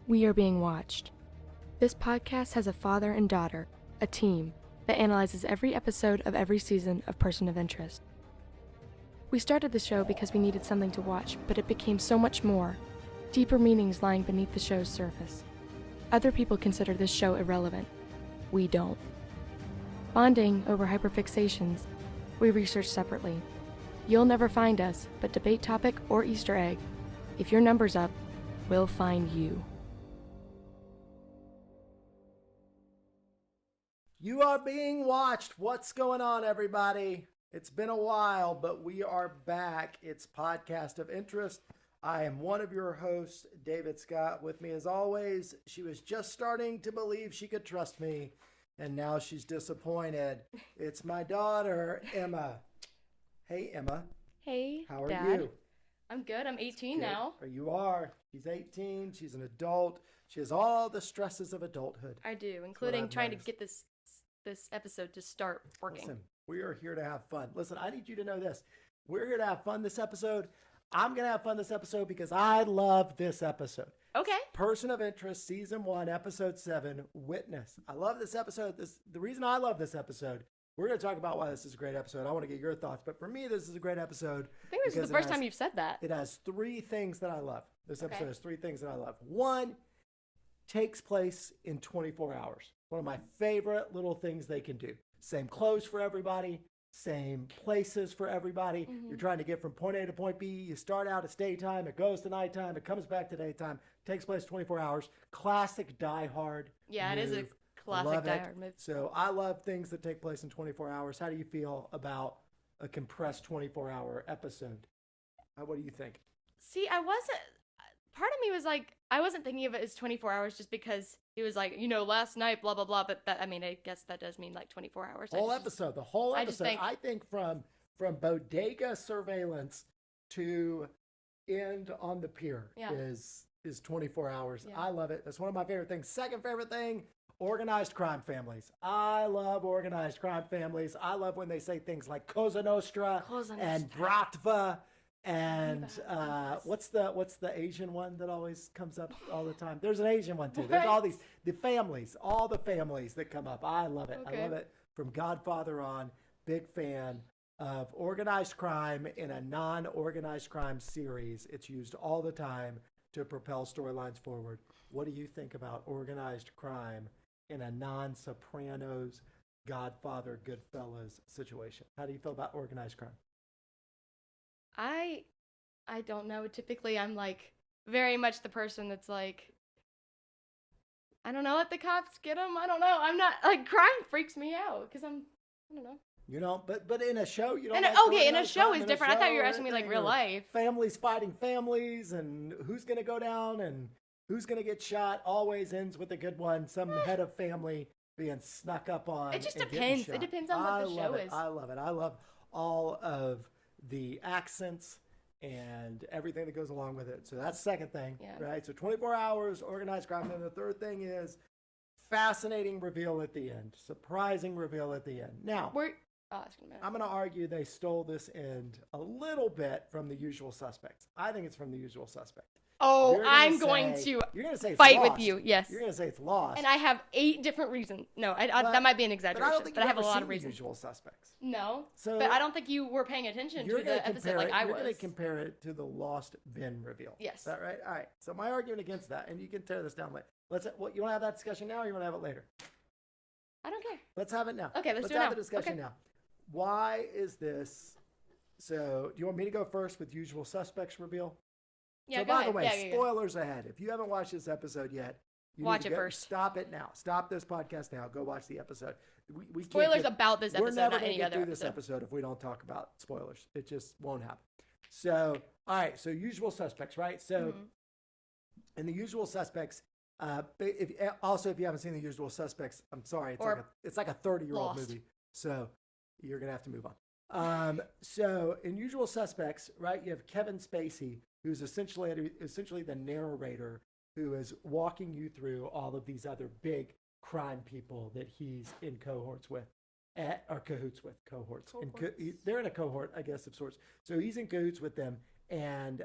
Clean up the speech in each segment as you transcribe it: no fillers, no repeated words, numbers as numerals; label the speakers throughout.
Speaker 1: We are being watched. This podcast has a father and daughter, a team, that analyzes every episode of every season of Person of Interest. We started the show because we needed something to watch, but it became so much more, deeper meanings lying beneath the show's surface. Other people consider this show irrelevant. We don't. Bonding over hyperfixations, we research separately. You'll never find us, but debate topic or Easter egg, if your number's up, we'll find you.
Speaker 2: You are being watched. What's going on, everybody? It's been a while, but we are back. It's Podcast of Interest. I am one of your hosts, David Scott. With me, as always, she was just starting to believe she could trust me, and now she's disappointed. It's my daughter, Emma. Hey, Emma.
Speaker 1: Hey,
Speaker 2: How are
Speaker 1: Dad.
Speaker 2: you?
Speaker 1: I'm good. I'm 18 now.
Speaker 2: You are. She's 18. She's an adult. She has all the stresses of adulthood.
Speaker 1: I do, including trying to get this episode to start working.
Speaker 2: Listen, we are here to have fun. Listen, I need you to know this. We're here to have fun this episode. I'm going to have fun this episode because I love this episode.
Speaker 1: Okay.
Speaker 2: Person of Interest, Season 1, Episode 7, Witness. I love this episode. The reason I love this episode, we're going to talk about why this is a great episode. I want to get your thoughts. But for me, this is a great episode.
Speaker 1: I think this is the first time you've said that.
Speaker 2: It has three things that I love. This episode has three things that I love. One, takes place in 24 hours. One of my favorite little things they can do. Same clothes for everybody, same places for everybody. Mm-hmm. You're trying to get from point A to point B. You start out, it's daytime, it goes to nighttime, it comes back to daytime, takes place 24 hours. Classic Die Hard.
Speaker 1: Yeah,
Speaker 2: move.
Speaker 1: It is a classic Die Hard move.
Speaker 2: So I love things that take place in 24 hours. How do you feel about a compressed 24-hour episode? What do you think?
Speaker 1: See, part of me was like, I wasn't thinking of it as 24 hours just because it was like, last night, blah, blah, blah. But I guess that does mean like 24 hours.
Speaker 2: The whole episode. I think from bodega surveillance to end on the pier is 24 hours. Yeah. I love it. That's one of my favorite things. Second favorite thing, organized crime families. I love organized crime families. I love when they say things like Cosa Nostra and Bratva. And what's the Asian one that always comes up all the time? There's an Asian one too. There's all the families that come up. I love it. Okay. I love it. From Godfather on, big fan of organized crime in a non-organized crime series. It's used all the time to propel storylines forward. What do you think about organized crime in a non-Sopranos, Godfather, Goodfellas situation? How do you feel about organized crime?
Speaker 1: I don't know. Typically, I'm like very much the person that's like, I don't know, let the cops get them. I don't know. I'm not like, crime freaks me out because I don't know.
Speaker 2: You know, but in a show, you don't.
Speaker 1: In a show is different. I thought you were asking me like real life.
Speaker 2: Families fighting families, and who's gonna go down and who's gonna get shot. Always ends with a good one. Some head of family being snuck up on.
Speaker 1: It just depends. It depends on what the show is.
Speaker 2: I love it. I love all of the accents and everything that goes along with it. So that's the second thing, right? So 24 hours, organized crime. And the third thing is fascinating reveal at the end. Surprising reveal at the end. Now, I'm going to argue they stole this end a little bit from The Usual Suspects. I think it's from The Usual Suspects.
Speaker 1: Oh, I'm going to fight with you. Yes.
Speaker 2: You're going to say it's lost.
Speaker 1: And I have 8 different reasons. No, that might be an exaggeration. But I have a lot of reasons.
Speaker 2: Usual Suspects.
Speaker 1: No. But I don't think you were paying attention to the episode like I was.
Speaker 2: You're going to compare it to the Lost Ben reveal.
Speaker 1: Yes.
Speaker 2: Is that right? All right. So my argument against that, and you can tear this down later. You want to have that discussion now, or you want to have it later?
Speaker 1: I don't care.
Speaker 2: Let's have it now.
Speaker 1: Okay, let's do it now.
Speaker 2: Let's have the discussion now. Why is this? So do you want me to go first with Usual Suspects reveal?
Speaker 1: Yeah,
Speaker 2: so by the way, spoilers ahead. If you haven't watched this episode yet,
Speaker 1: watch it first.
Speaker 2: Stop it now. Stop this podcast now. Go watch the episode. We
Speaker 1: spoilers about this episode,
Speaker 2: we're never
Speaker 1: not any other
Speaker 2: through this episode if we don't talk about spoilers. It just won't happen. So, all right. So, Usual Suspects, right? So, in The Usual Suspects, if you haven't seen The Usual Suspects, I'm sorry, it's like a 30-year-old movie. So, you're gonna have to move on. So, in Usual Suspects, right, you have Kevin Spacey, who's essentially the narrator who is walking you through all of these other big crime people that he's in cohorts with. They're in a cohort, I guess, of sorts. So he's in cahoots with them, and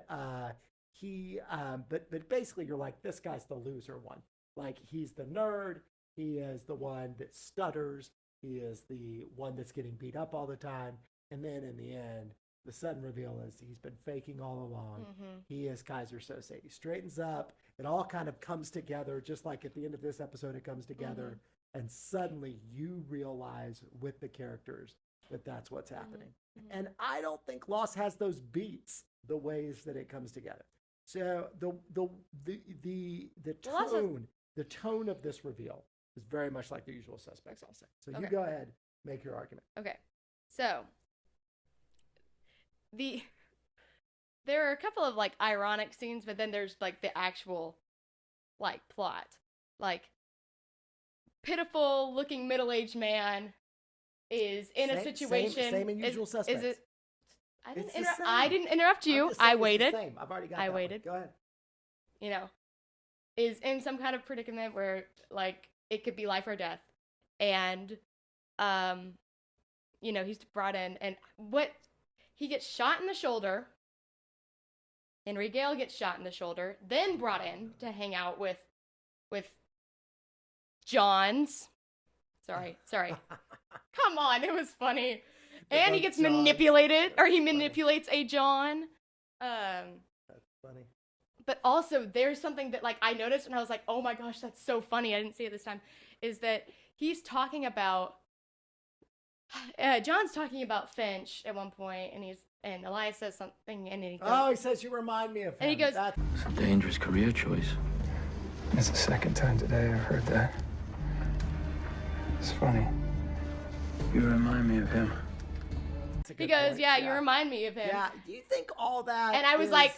Speaker 2: but basically you're like, this guy's the loser one. Like, he's the nerd. He is the one that stutters. He is the one that's getting beat up all the time. And then in the end, the sudden reveal is he's been faking all along. He is Kaiser Sose. He straightens up. It all kind of comes together, just like at the end of this episode, it comes together. And suddenly you realize with the characters that that's what's happening. And I don't think Lost has those beats the ways that it comes together. So the tone of this reveal is very much like The Usual Suspects, I'll say. So you go ahead, make your argument.
Speaker 3: Okay. So there are a couple of like ironic scenes, but then there's like the actual like plot. Like, pitiful looking middle-aged man is in a situation.
Speaker 2: Same in Usual Suspects.
Speaker 3: I didn't interrupt you. I waited.
Speaker 2: I've already got
Speaker 3: I waited.
Speaker 2: Go ahead.
Speaker 3: You know, is in some kind of predicament where like it could be life or death, and you know, he's brought in, and he gets shot in the shoulder. Henry Gale gets shot in the shoulder, then brought in to hang out with Johns. Sorry. Come on, it was funny. And he gets manipulated, or he manipulates a John.
Speaker 2: That's funny.
Speaker 3: But also, there's something that like I noticed, and I was like, "Oh my gosh, that's so funny!" I didn't see it this time. Is that he's talking about John's talking about Finch at one point, and Elias says something, and he goes,
Speaker 2: he says you remind me of him.
Speaker 3: And he goes,
Speaker 4: It's a dangerous career choice.
Speaker 5: It's the second time today I've heard that. It's funny.
Speaker 4: You remind me of him.
Speaker 3: He goes, yeah, you remind me of him.
Speaker 2: Yeah, do you think all that?
Speaker 3: And I was like,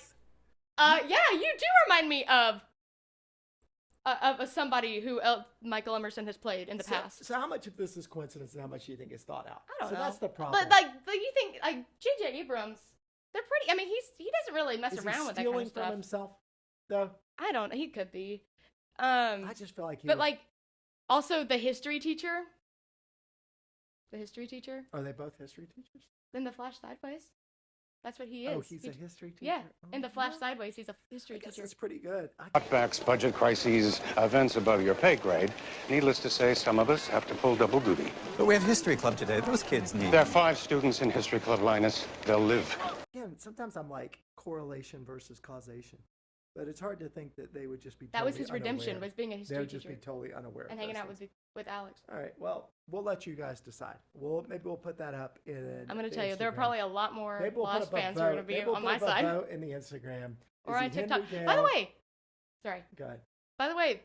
Speaker 3: yeah, you do remind me of somebody who Michael Emerson has played in the past.
Speaker 2: So how much of this is coincidence and how much do you think is thought out?
Speaker 3: I don't know.
Speaker 2: That's the problem.
Speaker 3: But like you think like J.J. Abrams, they're pretty. I mean, he doesn't really mess around with that kind of stuff.
Speaker 2: From himself, though?
Speaker 3: I don't. He could be.
Speaker 2: I just feel like he.
Speaker 3: But like, also the history teacher.
Speaker 2: Are they both history teachers?
Speaker 3: In The Flash Sideways. That's what he is.
Speaker 2: Oh, he's a history teacher?
Speaker 3: Yeah, in The Flash Sideways, he's a history teacher.
Speaker 2: That's pretty good.
Speaker 6: Cutbacks, budget crises, events above your pay grade. Needless to say, some of us have to pull double duty.
Speaker 7: But we have history club today. Those kids need...
Speaker 6: There are 5 students in history club, Linus. They'll live.
Speaker 2: Again, sometimes I'm like correlation versus causation. But it's hard to think that they would just be
Speaker 3: That
Speaker 2: totally
Speaker 3: was his
Speaker 2: unaware.
Speaker 3: redemption, was being a history teacher.
Speaker 2: They would just be totally unaware
Speaker 3: and hanging out with Alex.
Speaker 2: All right, well, we'll let you guys decide. Maybe we'll put that up in
Speaker 3: I'm going to tell you, there are probably a lot more Lost fans who are going to be on my
Speaker 2: side.
Speaker 3: side.
Speaker 2: Vote in the Instagram.
Speaker 3: Or on TikTok. By the way, sorry.
Speaker 2: Go ahead.
Speaker 3: By the way,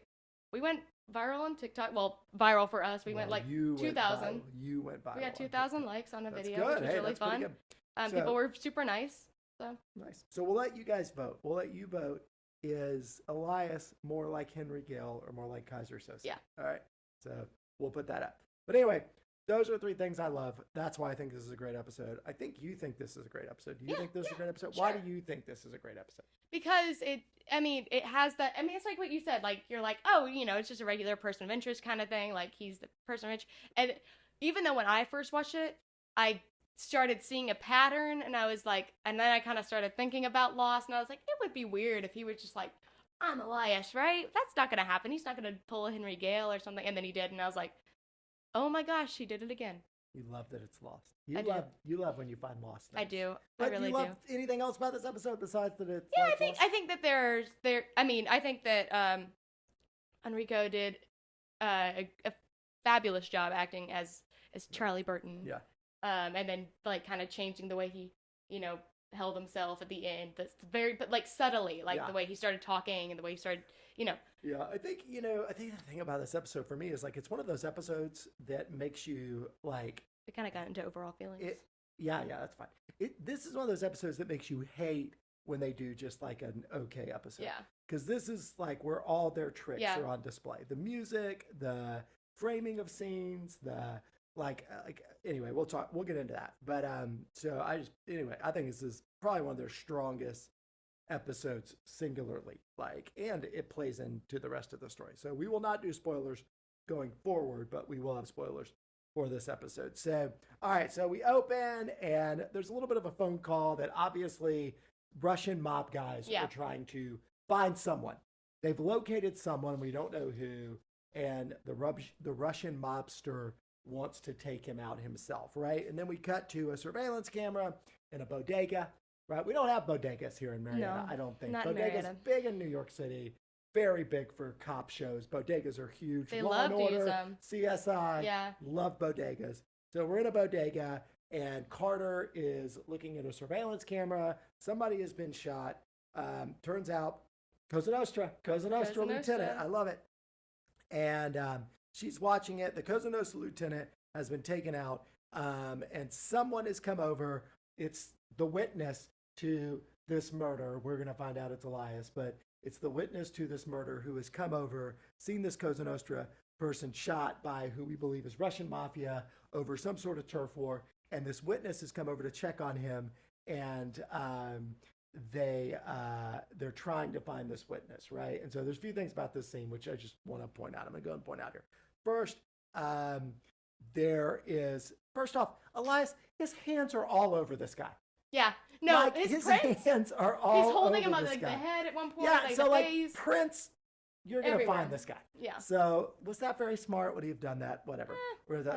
Speaker 3: we went viral on TikTok. Well, viral for us. We went like 2,000.
Speaker 2: You went viral.
Speaker 3: We got 2,000 likes on a video,
Speaker 2: good.
Speaker 3: which was really fun.
Speaker 2: So,
Speaker 3: people were super nice. So
Speaker 2: nice. So we'll let you guys vote. We'll let you vote. Is Elias more like Henry Gale or more like Kaiser Sose?
Speaker 3: Yeah.
Speaker 2: All right. So we'll put that up. But anyway, those are 3 things I love. That's why I think this is a great episode. I think you think this is a great episode. Do you think this is a great episode? Sure. Why do you think this is a great episode?
Speaker 3: Because it has that, it's like what you said, like, you're like, oh, it's just a regular person of interest kind of thing. Like, he's the person of interest. And even though when I first watched it, I started seeing a pattern, and I was like, and then I kind of started thinking about Lost, and I was like, it would be weird if he was just like, I'm Elias, right? That's not gonna happen. He's not gonna pull a Henry Gale or something. And then he did, and I was like, oh my gosh, he did it again.
Speaker 2: You love that it's Lost. You love when you find Lost things.
Speaker 3: I do.
Speaker 2: But
Speaker 3: I really do.
Speaker 2: Anything else about this episode besides that it's
Speaker 3: Yeah,
Speaker 2: like
Speaker 3: I think that I think that Enrico did a fabulous job acting as Charlie Burton.
Speaker 2: Yeah.
Speaker 3: And then like kind of changing the way he, held himself at the end. That's but like subtly, like the way he started talking and the way he started,
Speaker 2: Yeah, I think the thing about this episode for me is like it's one of those episodes that makes you like.
Speaker 3: It kind of got into overall feelings.
Speaker 2: Yeah, that's fine. This is one of those episodes that makes you hate when they do just like an okay episode.
Speaker 3: Yeah.
Speaker 2: Because this is like where all their tricks are on display. The music, the framing of scenes, anyway, we'll get into that. But I think this is probably one of their strongest episodes singularly, and it plays into the rest of the story. So we will not do spoilers going forward, but we will have spoilers for this episode. So, all right, so we open and there's a little bit of a phone call that obviously Russian mob guys are trying to find someone. They've located someone, we don't know who, and the Russian mobster wants to take him out himself, right? And then we cut to a surveillance camera in a bodega, right? We don't have bodegas here in Marietta, I don't think. Bodegas big in New York City, very big for cop shows. Bodegas are huge.
Speaker 3: They
Speaker 2: Law
Speaker 3: love
Speaker 2: and
Speaker 3: to
Speaker 2: Order,
Speaker 3: use them.
Speaker 2: CSI, love bodegas. So we're in a bodega, and Carter is looking at a surveillance camera. Somebody has been shot. Turns out, Cosa Nostra lieutenant. I love it. And she's watching it. The Cosa Nostra lieutenant has been taken out, and someone has come over. It's the witness to this murder. We're going to find out it's Elias, but it's the witness to this murder who has come over, seen this Cosa Nostra person shot by who we believe is Russian mafia over some sort of turf war. And this witness has come over to check on him, and they're trying to find this witness, right? And so there's a few things about this scene which I just want to point out. I'm going to go and point out here. First, first off, Elias, his hands are all over this guy.
Speaker 3: Yeah. No,
Speaker 2: like, his hands are all over
Speaker 3: He's holding him on
Speaker 2: this
Speaker 3: like
Speaker 2: guy.
Speaker 3: the head at one point,
Speaker 2: Yeah,
Speaker 3: like
Speaker 2: so
Speaker 3: the
Speaker 2: like
Speaker 3: face.
Speaker 2: Prince, you're going to find this guy.
Speaker 3: Yeah.
Speaker 2: So was that very smart? Would he have done that? Whatever.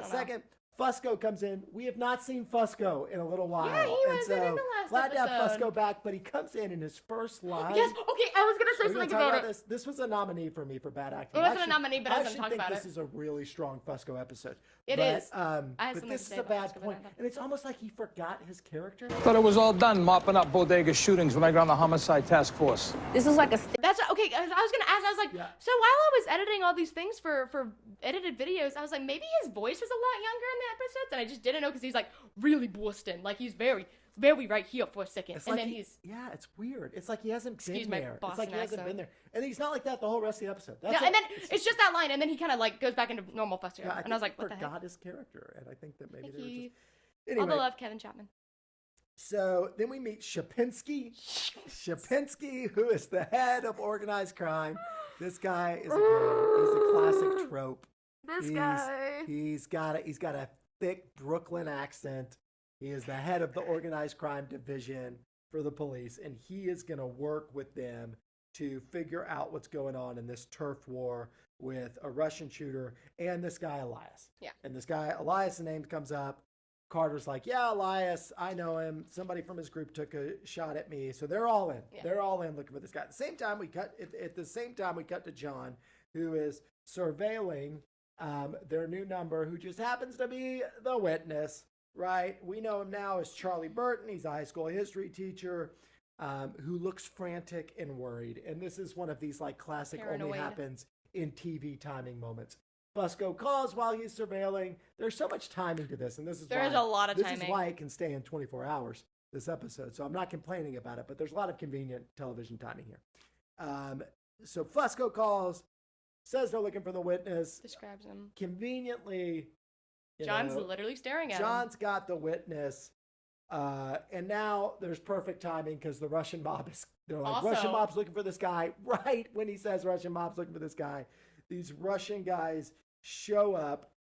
Speaker 2: Second, Fusco comes in. We have not seen Fusco in a little while.
Speaker 3: Yeah, he was in the last
Speaker 2: glad to have
Speaker 3: episode.
Speaker 2: Fusco back, but he comes in his first line.
Speaker 3: Yes, okay, I was going to say something about it.
Speaker 2: This was a nominee for me for bad acting.
Speaker 3: It wasn't a nominee, but I was going to talk about it.
Speaker 2: This is a really strong Fusco episode.
Speaker 3: It is.
Speaker 2: But this is a bad point. And it's almost like he forgot his character.
Speaker 8: Thought it was all done mopping up bodega shootings when I got on the homicide task force.
Speaker 3: This is like That's okay. I was going to ask. I was like, so while I was editing all these things for edited videos, I was like, maybe his voice was a lot younger in the episodes, and I just didn't know because he's like really Boston, like he's very right here for a second,
Speaker 2: it's
Speaker 3: and
Speaker 2: like
Speaker 3: then he's
Speaker 2: it's weird. It's like he hasn't been
Speaker 3: my
Speaker 2: there.
Speaker 3: Boston
Speaker 2: It's like he hasn't
Speaker 3: accent.
Speaker 2: been there, and he's not like that the whole rest of the episode.
Speaker 3: and then it's just that line, and then he kind of like goes back into normal Fusco, and I was like, what the heck?
Speaker 2: Forgot his character, and I think that maybe they were just
Speaker 3: All the love, Kevin Chapman.
Speaker 2: So then we meet Shapinsky. Shapinsky, who is the head of organized crime. This guy is a classic trope.
Speaker 3: This guy.
Speaker 2: He's got a thick Brooklyn accent. He is the head of the organized crime division for the police, and he is going to work with them to figure out what's going on in this turf war with a Russian shooter and this guy Elias.
Speaker 3: Yeah.
Speaker 2: And this guy Elias' name comes up. Carter's like, yeah, Elias, I know him. Somebody from his group took a shot at me. So they're all in. Yeah. They're all in looking for this guy. At the same time, we cut to John, who is surveilling their new number, who just happens to be the witness, right? We know him now as Charlie Burton. He's a high school history teacher who looks frantic and worried. And this is one of these like classic
Speaker 3: Paranoid.
Speaker 2: only happens in TV timing moments. Fusco calls while he's surveilling. There's so much timing to this, and this is
Speaker 3: a lot of timing.
Speaker 2: This is why it can stay in 24 hours, this episode. So I'm not complaining about it, but there's a lot of convenient television timing here. So Fusco calls, says they're looking for the witness.
Speaker 3: Describes him.
Speaker 2: Conveniently,
Speaker 3: John's literally staring at him.
Speaker 2: John's got the witness, and now there's perfect timing because the Russian mob is. They're like,
Speaker 3: Also,
Speaker 2: Russian mob's looking for this guy. Right when he says Russian mob's looking for this guy, these Russian guys show up,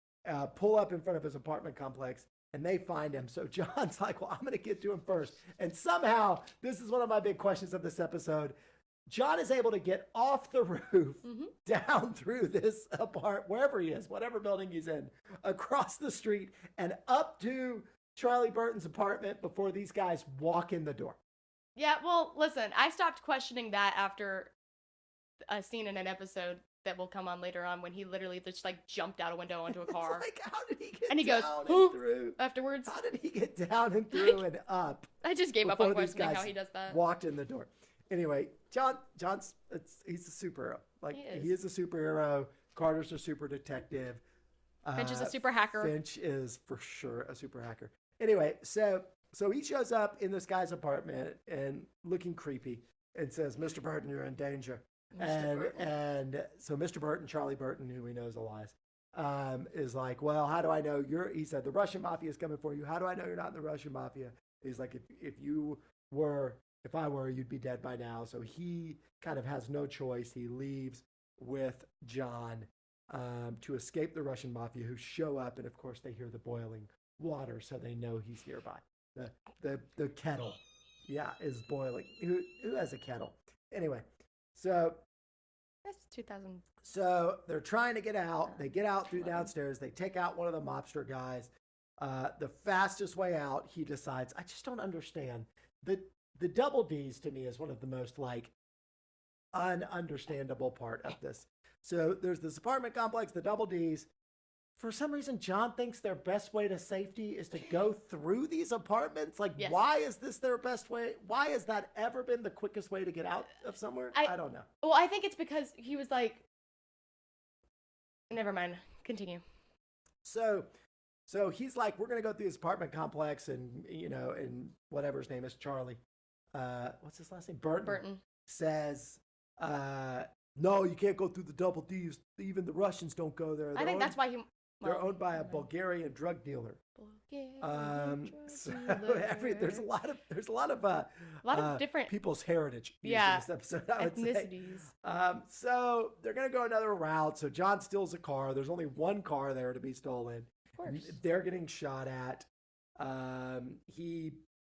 Speaker 2: pull up in front of his apartment complex, and they find him. So John's like, well, I'm going to get to him first. And somehow, this is one of my big questions of this episode, John is able to get off the roof, down through this wherever he is, whatever building he's in, across the street, and up to Charlie Burton's apartment before these guys walk in the door.
Speaker 3: Yeah, well, listen, I stopped questioning that after a scene in an episode that will come on later on when he literally just like jumped out a window onto a car.
Speaker 2: It's like, how did he get
Speaker 3: and he
Speaker 2: down
Speaker 3: goes,
Speaker 2: and through?
Speaker 3: Afterwards.
Speaker 2: How did he get down and through and up?
Speaker 3: I just gave up on questioning how he does that.
Speaker 2: Walked in the door. Anyway, John's he's a superhero. Like he is a superhero. Carter's a super detective.
Speaker 3: Finch is a super hacker.
Speaker 2: Finch is for sure a super hacker. Anyway, so he shows up in this guy's apartment and looking creepy and says, "Mr. Burton, you're in danger." And so Mr. Burton, Charlie Burton, who we know is Elias, is like, well, how do I know he said, the Russian mafia is coming for you. How do I know you're not in the Russian mafia? He's like, if I were, you'd be dead by now. So he kind of has no choice. He leaves with John to escape the Russian mafia, who show up. And of course they hear the boiling water. So they know he's nearby. The kettle is boiling. Who has a kettle? Anyway, so
Speaker 3: That's 2000.
Speaker 2: So they're trying to get out. They get out through downstairs. They take out one of the mobster guys. The fastest way out, he decides, I just don't understand. The double D's to me is one of the most like ununderstandable part of this. So there's this apartment complex, the double D's. For some reason, John thinks their best way to safety is to go through these apartments. Like,
Speaker 3: Yes.
Speaker 2: Why is this their best way? Why has that ever been the quickest way to get out of somewhere? I don't know.
Speaker 3: Well, I think it's because he was like, never mind. Continue.
Speaker 2: So he's like, we're going to go through this apartment complex and, and whatever his name is, Charlie. What's his last name? Burton. Says, no, you can't go through the double D's. Even the Russians don't go there.
Speaker 3: I think that's why
Speaker 2: They're owned by a Bulgarian drug dealer. There's a lot of
Speaker 3: different
Speaker 2: people's heritage in this episode, I would
Speaker 3: ethnicities.
Speaker 2: say. So they're gonna go another route. So John steals a car. There's only one car there to be stolen.
Speaker 3: Of course.
Speaker 2: They're getting shot at.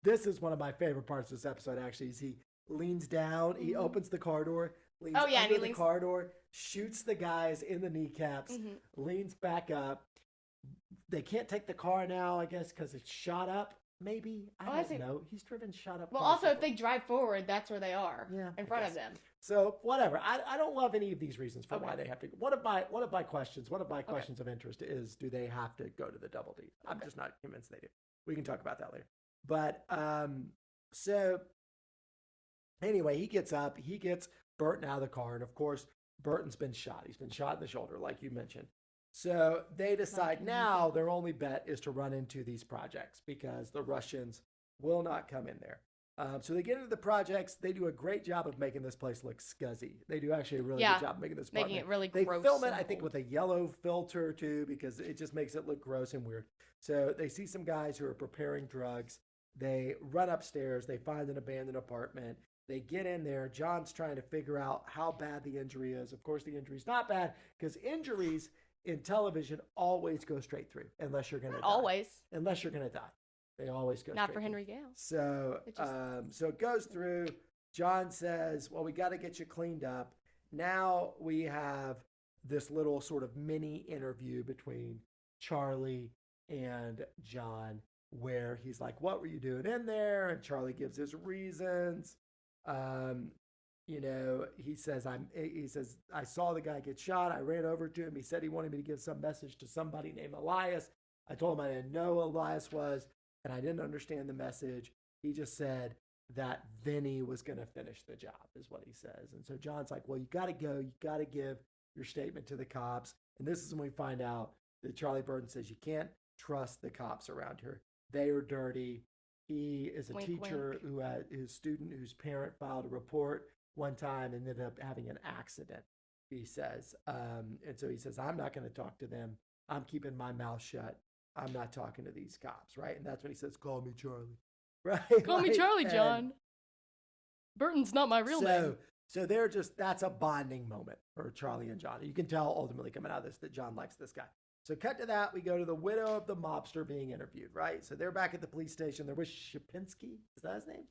Speaker 2: This is one of my favorite parts of this episode. Actually, is he leans down. He opens the car door. Leans under the car door, shoots the guys in the kneecaps, leans back up. They can't take the car now, I guess, because it's shot up. Maybe I don't know. He's driven shot up.
Speaker 3: Well, also if they drive forward, that's where they are.
Speaker 2: Yeah,
Speaker 3: in front of them.
Speaker 2: So whatever. I don't love any of these reasons for why they have to. One of my questions of interest is: do they have to go to the double D? I'm just not convinced they do. We can talk about that later. But so anyway, he gets up. He gets Burton out of the car, and of course, Burton's been shot. He's been shot in the shoulder, like you mentioned. So they decide now their only bet is to run into these projects because the Russians will not come in there. So they get into the projects. They do a great job of making this place look scuzzy. They do actually a really good job of making this apartment.
Speaker 3: Making it really
Speaker 2: they
Speaker 3: gross.
Speaker 2: They film it, I think, with a yellow filter too because it just makes it look gross and weird. So they see some guys who are preparing drugs. They run upstairs. They find an abandoned apartment. They get in there. John's trying to figure out how bad the injury is. Of course, the injury's not bad because injuries in television always go straight through unless you're going to die.
Speaker 3: Always.
Speaker 2: Unless you're going to die. They always go
Speaker 3: Not
Speaker 2: straight
Speaker 3: for Henry
Speaker 2: through.
Speaker 3: Gale.
Speaker 2: So, so it goes through. John says, well, we got to get you cleaned up. Now we have this little sort of mini interview between Charlie and John where he's like, what were you doing in there? And Charlie gives his reasons. He says, I saw the guy get shot. I ran over to him. He said he wanted me to give some message to somebody named Elias. I told him I didn't know who Elias was, and I didn't understand the message. He just said that Vinny was going to finish the job, is what he says. And so John's like, well, you got to go. You got to give your statement to the cops. And this is when we find out that Charlie Burton says you can't trust the cops around here. They are dirty. He is a teacher who had his student whose parent filed a report one time and ended up having an accident, he says. And so he says, I'm not going to talk to them. I'm keeping my mouth shut. I'm not talking to these cops, right? And that's when he says, call me Charlie, right?
Speaker 3: Call me Charlie, John. Burton's not my real name.
Speaker 2: So that's a bonding moment for Charlie and John. You can tell ultimately coming out of this that John likes this guy. So cut to that, we go to the widow of the mobster being interviewed, right? So they're back at the police station. There was Shapinsky. Is that his name?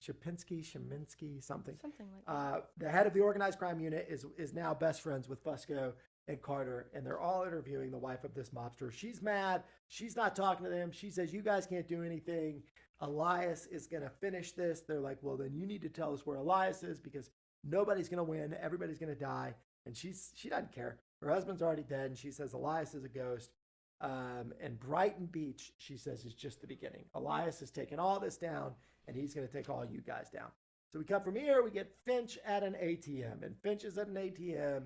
Speaker 2: Shiminsky, something.
Speaker 3: Something like that.
Speaker 2: The head of the organized crime unit is now best friends with Fusco and Carter, and they're all interviewing the wife of this mobster. She's mad. She's not talking to them. She says, you guys can't do anything. Elias is going to finish this. They're like, well, then you need to tell us where Elias is because nobody's going to win. Everybody's going to die. And she doesn't care. Her husband's already dead, and she says Elias is a ghost. And Brighton Beach, she says, is just the beginning. Elias has taken all this down, and he's going to take all you guys down. So we come from here, we get Finch at an ATM, and Finch is at an ATM.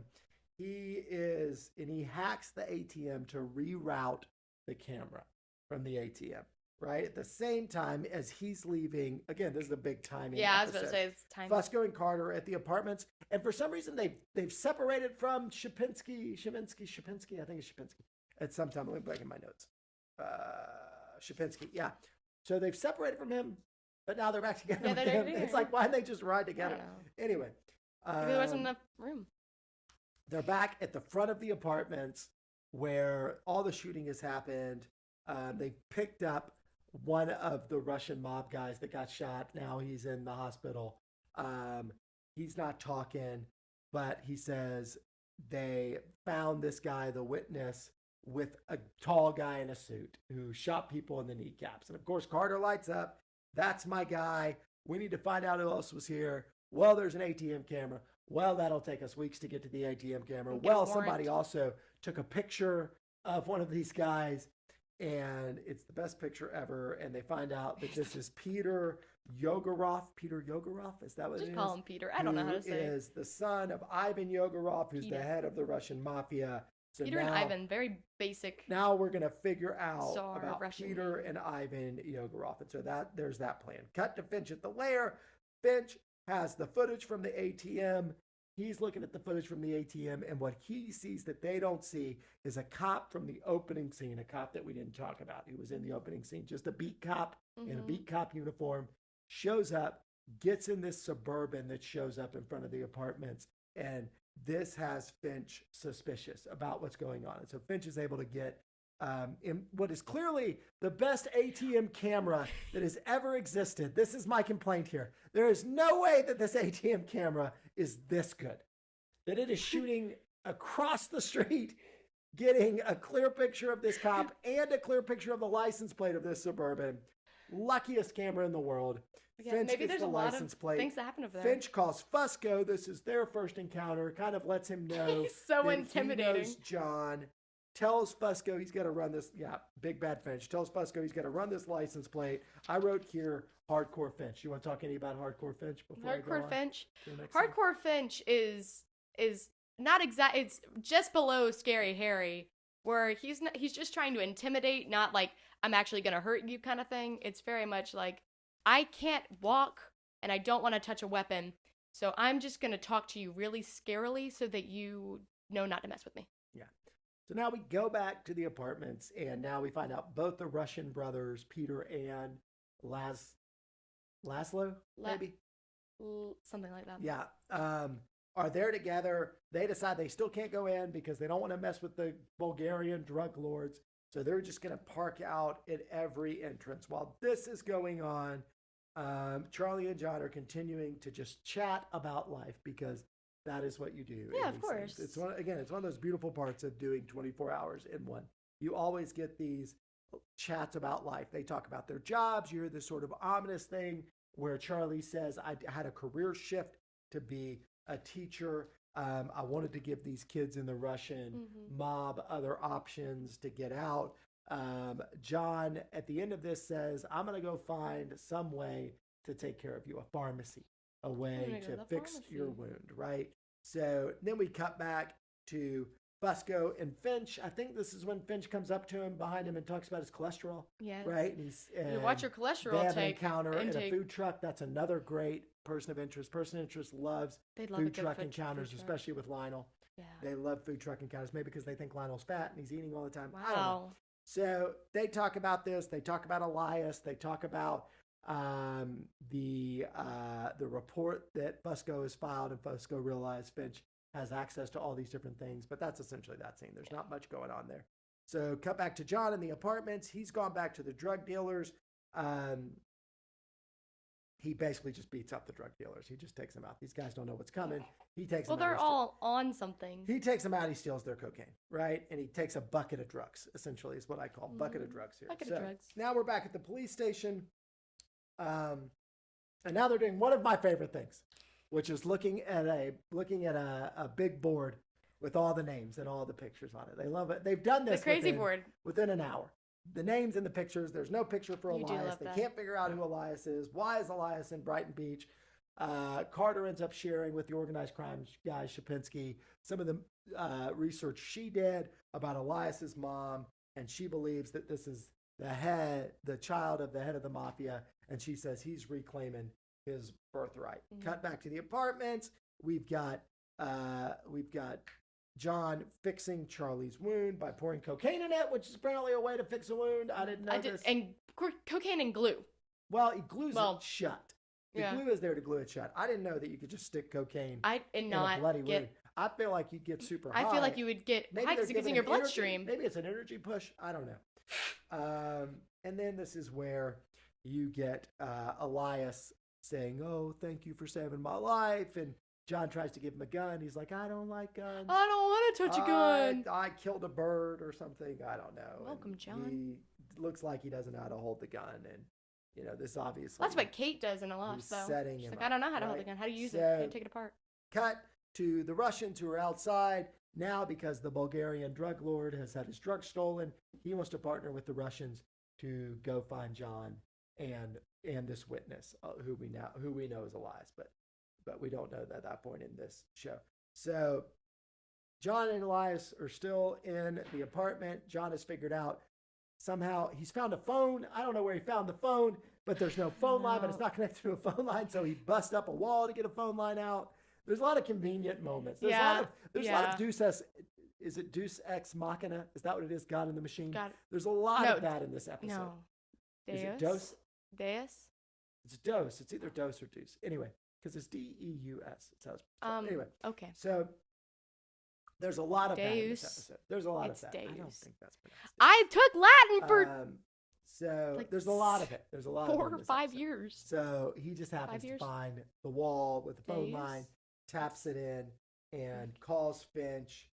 Speaker 2: He hacks the ATM to reroute the camera from the ATM, right? At the same time as he's leaving, again, this is a big timing.
Speaker 3: Yeah, I was about to say it's timing.
Speaker 2: Fusco and Carter at the apartments, and for some reason they've separated from Shapinsky. I think it's Shapinsky. At some time, let me back in my notes. Shapinsky, yeah. So they've separated from him, but now they're back together.
Speaker 3: Yeah,
Speaker 2: with him. It's like, why didn't they just ride together? Anyway,
Speaker 3: maybe there wasn't enough room.
Speaker 2: They're back at the front of the apartments where all the shooting has happened. They picked up one of the Russian mob guys that got shot. Now he's in the hospital. He's not talking, but he says they found this guy, the witness, with a tall guy in a suit who shot people in the kneecaps. And of course, Carter lights up. That's my guy. We need to find out who else was here. Well, there's an ATM camera. Well, that'll take us weeks to get to the ATM camera. Well, somebody also took a picture of one of these guys, and it's the best picture ever. And they find out that this is Peter Yegorov. Peter Yegorov? Is that what it is?
Speaker 3: Just call him Peter. I don't know how to say it.
Speaker 2: Is the son of Ivan Yegorov, who's the head of the Russian mafia. So
Speaker 3: Peter and Ivan, very basic.
Speaker 2: Now we're going to figure out
Speaker 3: Tsar
Speaker 2: about
Speaker 3: Russian
Speaker 2: Peter and Ivan Yegorov. And so there's that plan. Cut to Finch at the lair. Finch has the footage from the ATM. He's looking at the footage from the ATM, and what he sees that they don't see is a cop from the opening scene, a cop that we didn't talk about. He was in the opening scene, just a beat cop in a beat cop uniform, shows up, gets in this Suburban that shows up in front of the apartments, and this has Finch suspicious about what's going on. And so Finch is able to get in what is clearly the best ATM camera that has ever existed. This is my complaint here. There is no way that this ATM camera is this good, that it is shooting across the street, getting a clear picture of this cop and a clear picture of the license plate of this Suburban. Luckiest camera in the world.
Speaker 3: Yeah,
Speaker 2: Finch
Speaker 3: maybe
Speaker 2: gets
Speaker 3: there's
Speaker 2: the
Speaker 3: a lot
Speaker 2: license
Speaker 3: of
Speaker 2: plate.
Speaker 3: things that happen over there.
Speaker 2: Finch calls Fusco. This is their first encounter. Kind of lets him know.
Speaker 3: He's so
Speaker 2: that
Speaker 3: intimidating.
Speaker 2: He knows John. Tells Fusco he's got to run this. Yeah, big bad Finch. Tells Fusco he's got to run this license plate. I wrote here Hardcore Finch. You want to talk any about Hardcore Finch before I go on?
Speaker 3: Hardcore Finch.
Speaker 2: Next
Speaker 3: Hardcore Finch is not exact. It's just below Scary Harry, where he's just trying to intimidate, not like I'm actually gonna hurt you kind of thing. It's very much like I can't walk and I don't want to touch a weapon, so I'm just gonna talk to you really scarily so that you know not to mess with me.
Speaker 2: Yeah. So now we go back to the apartments, and now we find out both the Russian brothers, Peter and Laszlo, maybe?
Speaker 3: Something like that.
Speaker 2: Yeah. Are there together. They decide they still can't go in because they don't want to mess with the Bulgarian drug lords. So they're just going to park out at every entrance. While this is going on, Charlie and John are continuing to just chat about life because that is what you do.
Speaker 3: Yeah, of course.
Speaker 2: It's one of those beautiful parts of doing 24 hours in one. You always get these chats about life. They talk about their jobs. You hear this sort of ominous thing where Charlie says, I had a career shift to be a teacher. I wanted to give these kids in the Russian mob other options to get out. John, at the end of this, says, I'm going to go find some way to take care of you, a pharmacy, a way to fix your wound, right? So then we cut back to Fusco and Finch. I think this is when Finch comes up to him behind him and talks about his cholesterol.
Speaker 3: Yes.
Speaker 2: Right?
Speaker 3: You watch your cholesterol
Speaker 2: they have an
Speaker 3: take
Speaker 2: encounter in a
Speaker 3: intake.
Speaker 2: food truck. That's another great person of interest. Person of interest loves food truck encounters, especially with Lionel. Yeah. They love food truck encounters, maybe because they think Lionel's fat and he's eating all the time.
Speaker 3: Wow.
Speaker 2: I don't know. So they talk about this. They talk about Elias. They talk about the report that Fusco has filed, and Fusco realized Finch has access to all these different things. But that's essentially that scene. There's not much going on there. So cut back to John in the apartments. He's gone back to the drug dealers. He basically just beats up the drug dealers. He just takes them out. These guys don't know what's coming. He takes them out.
Speaker 3: Well, they're all on something.
Speaker 2: He takes them out. He steals their cocaine, right? And he takes a bucket of drugs, essentially, is what I call bucket of drugs here.
Speaker 3: Bucket of drugs.
Speaker 2: Now we're back at the police station. And now they're doing one of my favorite things, which is looking at a big board with all the names and all the pictures on it. They love it. They've done this
Speaker 3: the crazy board
Speaker 2: within an hour. The names and the pictures. There's no picture for Elias. They can't figure out who Elias is. Why is Elias in Brighton Beach? Carter ends up sharing with the organized crime guy, Shapinsky, some of the research she did about Elias's mom. And she believes that this is the child of the head of the mafia. And she says he's reclaiming his birthright. Cut back to the apartments. We've got John fixing Charlie's wound by pouring cocaine in it, which is apparently a way to fix a wound. I didn't know this.
Speaker 3: And cocaine and glue.
Speaker 2: Well, he glues it shut. The glue is there to glue it shut. I didn't know that you could just stick cocaine in a bloody wound. I feel like you'd get super high.
Speaker 3: I feel like you would get high because it gets in your bloodstream.
Speaker 2: Maybe it's an energy push. I don't know. And then this is where you get Elias saying, "Oh, thank you for saving my life." And John tries to give him a gun. He's like, "I don't like guns.
Speaker 3: I don't want to touch a gun.
Speaker 2: I killed a bird or something. I don't know."
Speaker 3: Welcome,
Speaker 2: and
Speaker 3: John.
Speaker 2: He looks like he doesn't know how to hold the gun. And, this obviously.
Speaker 3: That's what Kate does in Elias, though.
Speaker 2: Setting
Speaker 3: She's
Speaker 2: him
Speaker 3: like,
Speaker 2: up,
Speaker 3: I don't know how to hold
Speaker 2: right?
Speaker 3: a gun. How do you use it?
Speaker 2: So-
Speaker 3: Can't take it apart.
Speaker 2: Cut to the Russians who are outside. Now, because the Bulgarian drug lord has had his drugs stolen, he wants to partner with the Russians to go find John and this witness who we know is Elias, but we don't know that at that point in this show. So John and Elias are still in the apartment. John has figured out somehow he's found a phone. I don't know where he found the phone, but there's no phone line, but it's not connected to a phone line. So he busts up a wall to get a phone line out. There's a lot of convenient moments. There's a lot of Deus Ex. Is it Deus Ex Machina? Is that what it is? God in the Machine? There's a lot of that in this episode.
Speaker 3: No.
Speaker 2: Is it Deus?
Speaker 3: Deus?
Speaker 2: It's Dose. It's either Dose or Deuce. Anyway, because it's Deus. It's how it's anyway.
Speaker 3: Okay.
Speaker 2: So there's a lot of that in this
Speaker 3: Deus.
Speaker 2: episode. There's a lot
Speaker 3: It's
Speaker 2: of that. I don't
Speaker 3: Deus.
Speaker 2: think that's pronounced.
Speaker 3: I took Latin for
Speaker 2: So
Speaker 3: like
Speaker 2: there's a lot of it. There's a lot of it
Speaker 3: 4
Speaker 2: in
Speaker 3: or
Speaker 2: this
Speaker 3: 5
Speaker 2: episode.
Speaker 3: years.
Speaker 2: So he just happens to
Speaker 3: years?
Speaker 2: find the wall with the phone
Speaker 3: Deus.
Speaker 2: line, taps it in, and calls Finch.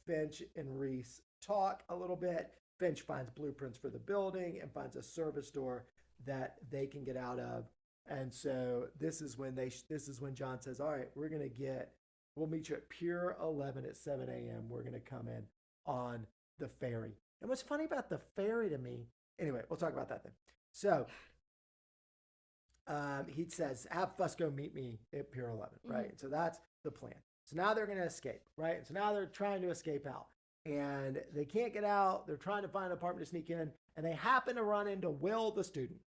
Speaker 2: Finch and Reese talk a little bit. Finch finds blueprints for the building and finds a service door that they can get out of. And so this is when John says, "All right, we'll meet you at Pier 11 at 7 a.m. We're going to come in on the ferry." And what's funny about the ferry to me, anyway, we'll talk about that then. So he says, "Have Fusco meet me at Pier 11, right? And so that's the plan. So now they're going to escape, right? And so now they're trying to escape out. And they can't get out. They're trying to find an apartment to sneak in. And they happen to run into Will the student,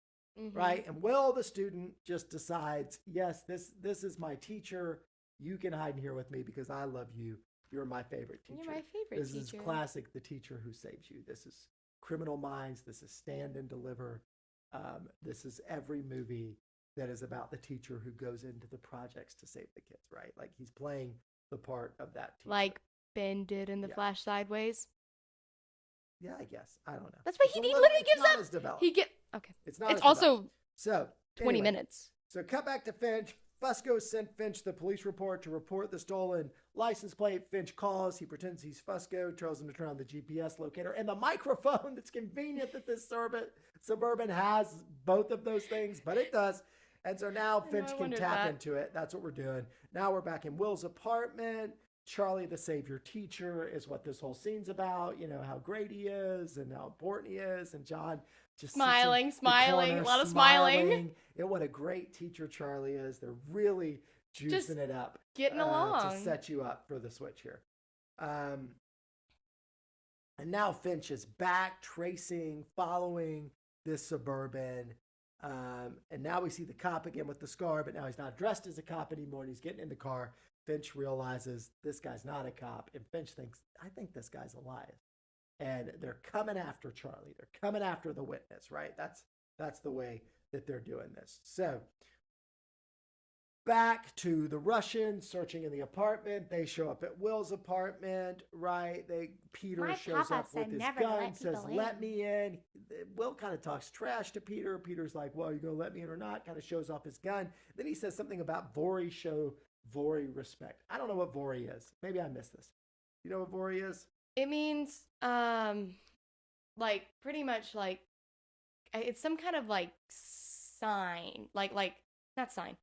Speaker 2: right? And Will the student just decides, yes, this is my teacher. You can hide in here with me because I love you. You're my favorite teacher.
Speaker 3: You're my favorite
Speaker 2: This
Speaker 3: teacher.
Speaker 2: is classic, the teacher who saves you. This is Criminal Minds. This is Stand and Deliver. This is every movie that is about the teacher who goes into the projects to save the kids, right? Like he's playing the part of that teacher.
Speaker 3: Like Ben did in The Flash Sideways.
Speaker 2: Yeah, I guess. I don't know.
Speaker 3: That's why he literally gives up.
Speaker 2: As developed.
Speaker 3: Okay.
Speaker 2: It's not.
Speaker 3: It's
Speaker 2: as
Speaker 3: also
Speaker 2: developed. So
Speaker 3: 20
Speaker 2: anyway,
Speaker 3: minutes.
Speaker 2: So cut back to Finch. Fusco sent Finch the police report to report the stolen license plate. Finch calls. He pretends he's Fusco, tells him to turn on the GPS locator and the microphone. It's convenient that this Suburban has both of those things, but it does. And so now Finch can tap into it. That's what we're doing. Now we're back in Will's apartment. Charlie, the savior teacher, is what this whole scene's about. You know, how great he is and how important he is. And John just
Speaker 3: smiling,
Speaker 2: sits in the corner,
Speaker 3: a lot of smiling.
Speaker 2: And what a great teacher Charlie is. They're really juicing it up.
Speaker 3: Getting along.
Speaker 2: To set you up for the switch here. And now Finch is back tracing, following this Suburban. And now we see the cop again with the scar, but now he's not dressed as a cop anymore. And he's getting in the car. Finch realizes this guy's not a cop. And Finch thinks, I think this guy's Elias. And they're coming after Charlie. They're coming after the witness, right? That's the way that they're doing this. So back to the Russians searching in the apartment. They show up at Will's apartment, right? Peter shows up with his gun, says, "Let me in." Will kind of talks trash to Peter. Peter's like, "Well, you gonna let me in or not?" Kind of shows off his gun. Then he says something about Vori, show Vori respect. I don't know what Vori is. Maybe I missed this. You know what Vori is?
Speaker 3: It means, like, pretty much, like, it's some kind of, like, sign. Like, not sign.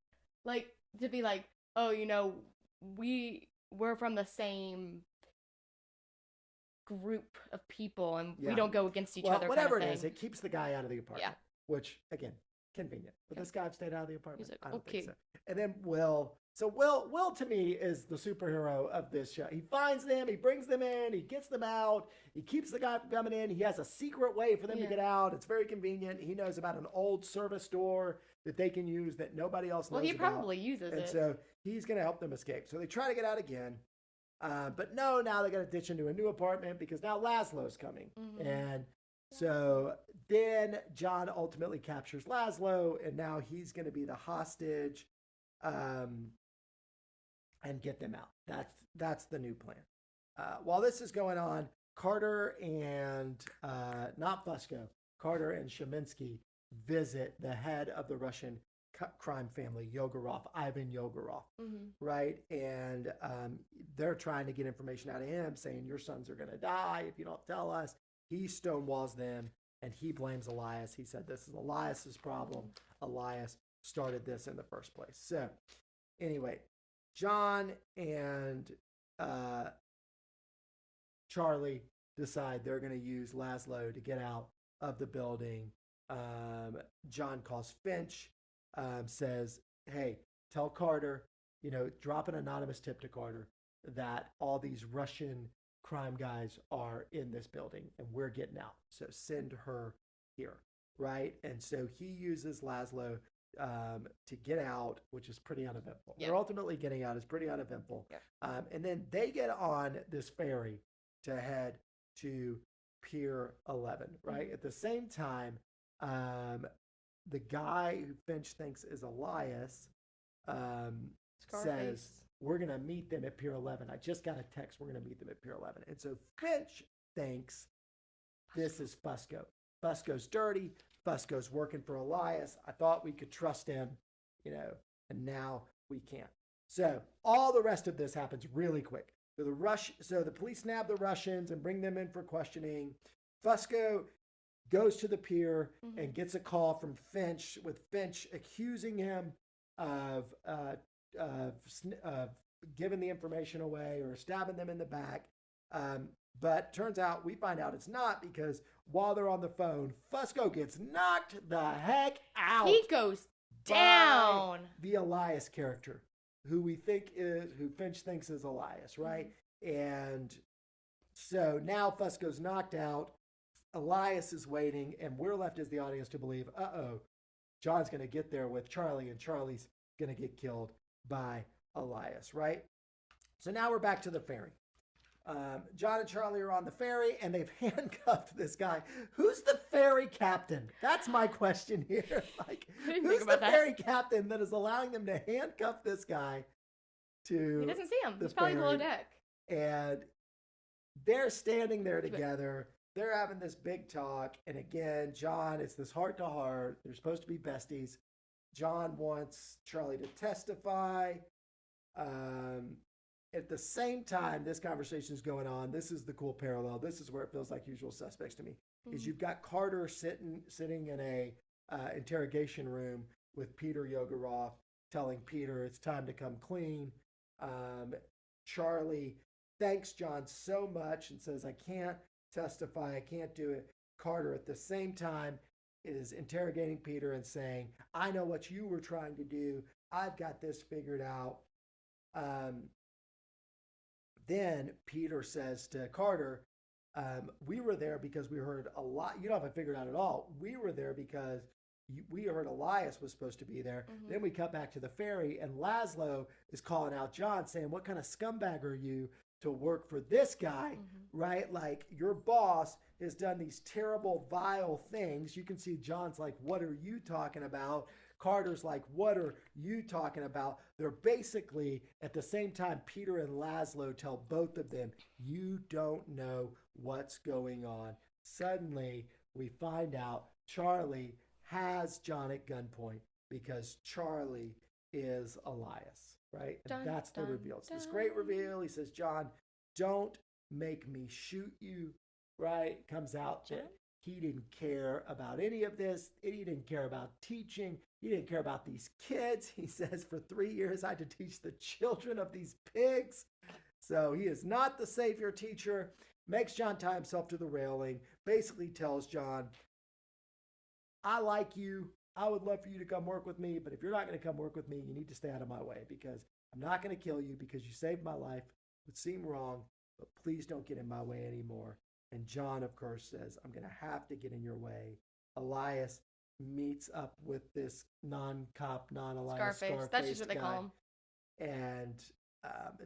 Speaker 3: Like, to be like, oh, you know, we're from the same group of people, and we don't go against each other.
Speaker 2: Whatever
Speaker 3: kind of
Speaker 2: it is, it keeps the guy out of the apartment.
Speaker 3: Yeah.
Speaker 2: Which, again, convenient. But this guy stayed out of the apartment.
Speaker 3: He's like,
Speaker 2: I don't
Speaker 3: okay.
Speaker 2: think so. And then Will. So Will to me is the superhero of this show. He finds them, he brings them in, he gets them out, he keeps the guy from coming in. He has a secret way for them to get out. It's very convenient. He knows about an old service door that they can use that nobody else knows about.
Speaker 3: Well, he probably uses it.
Speaker 2: And so he's going to help them escape. So they try to get out again. But no, now they got to ditch into a new apartment because now Laszlo's coming.
Speaker 3: Mm-hmm.
Speaker 2: And so then John ultimately captures Laszlo, and now he's going to be the hostage and get them out. That's the new plan. While this is going on, Carter and not Fusco, Carter and Sheminsky visit the head of the Russian crime family, Ivan Yogorov, right? And they're trying to get information out of him, saying your sons are going to die if you don't tell us. He stonewalls them, and he blames Elias. He said this is Elias's problem. Elias started this in the first place. So anyway, John and Charlie decide they're going to use Laszlo to get out of the building. John calls Finch, says, hey, tell Carter, drop an anonymous tip to Carter that all these Russian crime guys are in this building and we're getting out. So send her here, right? And so he uses Laszlo to get out, which is pretty uneventful.
Speaker 3: Yeah.
Speaker 2: They're ultimately getting out. It's pretty uneventful. Yeah. And then they get on this ferry to head to Pier 11, right? At the same time, the guy who Finch thinks is Elias says, we're going to meet them at Pier 11. I just got a text. We're going to meet them at Pier 11. And so Finch thinks this is Fusco. Fusco's dirty. Fusco's working for Elias. I thought we could trust him, and now we can't. So all the rest of this happens really quick. So the police nab the Russians and bring them in for questioning. Fusco goes to the pier and gets a call from Finch, with Finch accusing him of giving the information away or stabbing them in the back. But turns out, we find out it's not, because while they're on the phone, Fusco gets knocked the heck out.
Speaker 3: He goes down.
Speaker 2: The Elias character, who Finch thinks is Elias, right? And so now Fusco's knocked out. Elias is waiting, and we're left as the audience to believe, John's going to get there with Charlie, and Charlie's going to get killed by Elias, right? So now we're back to the ferry. John and Charlie are on the ferry, and they've handcuffed this guy. Who's the ferry captain? That's my question here. Who's the ferry captain that is allowing them to handcuff this guy to
Speaker 3: He doesn't see him. He's probably below deck.
Speaker 2: And they're standing there together. They're having this big talk. And again, John, it's this heart to heart. They're supposed to be besties. John wants Charlie to testify. At the same time, this conversation is going on. This is the cool parallel. This is where it feels like Usual Suspects to me. Is you've got Carter sitting in a interrogation room with Peter Yogorov, telling Peter it's time to come clean. Charlie thanks John so much and says, I can't testify, I can't do it. Carter at the same time is interrogating Peter and saying, I know what you were trying to do. I've got this figured out. Then Peter says to Carter, we were there because we heard a lot. You don't have it figured out at all. We were there because we heard Elias was supposed to be there. Then we cut back to the ferry, and Laszlo is calling out John, saying, what kind of scumbag are you to work for this guy, right? Like, your boss has done these terrible, vile things. You can see John's like, what are you talking about? Carter's like, what are you talking about? They're basically, at the same time, Peter and Laszlo tell both of them, you don't know what's going on. Suddenly, we find out Charlie has John at gunpoint because Charlie is Elias, right? And that's the reveal. It's this great reveal. He says, John, don't make me shoot you, right? Comes out that he didn't care about any of this. He didn't care about teaching. He didn't care about these kids. He says, for 3 years, I had to teach the children of these pigs. So he is not the savior teacher. Makes John tie himself to the railing. Basically tells John, I like you. I would love for you to come work with me. But if you're not going to come work with me, you need to stay out of my way, because I'm not going to kill you because you saved my life. It would seem wrong, but please don't get in my way anymore. And John, of course, says, I'm going to have to get in your way. Elias meets up with this non-cop, non-Elias Scarface.
Speaker 3: That's just what they call him.
Speaker 2: And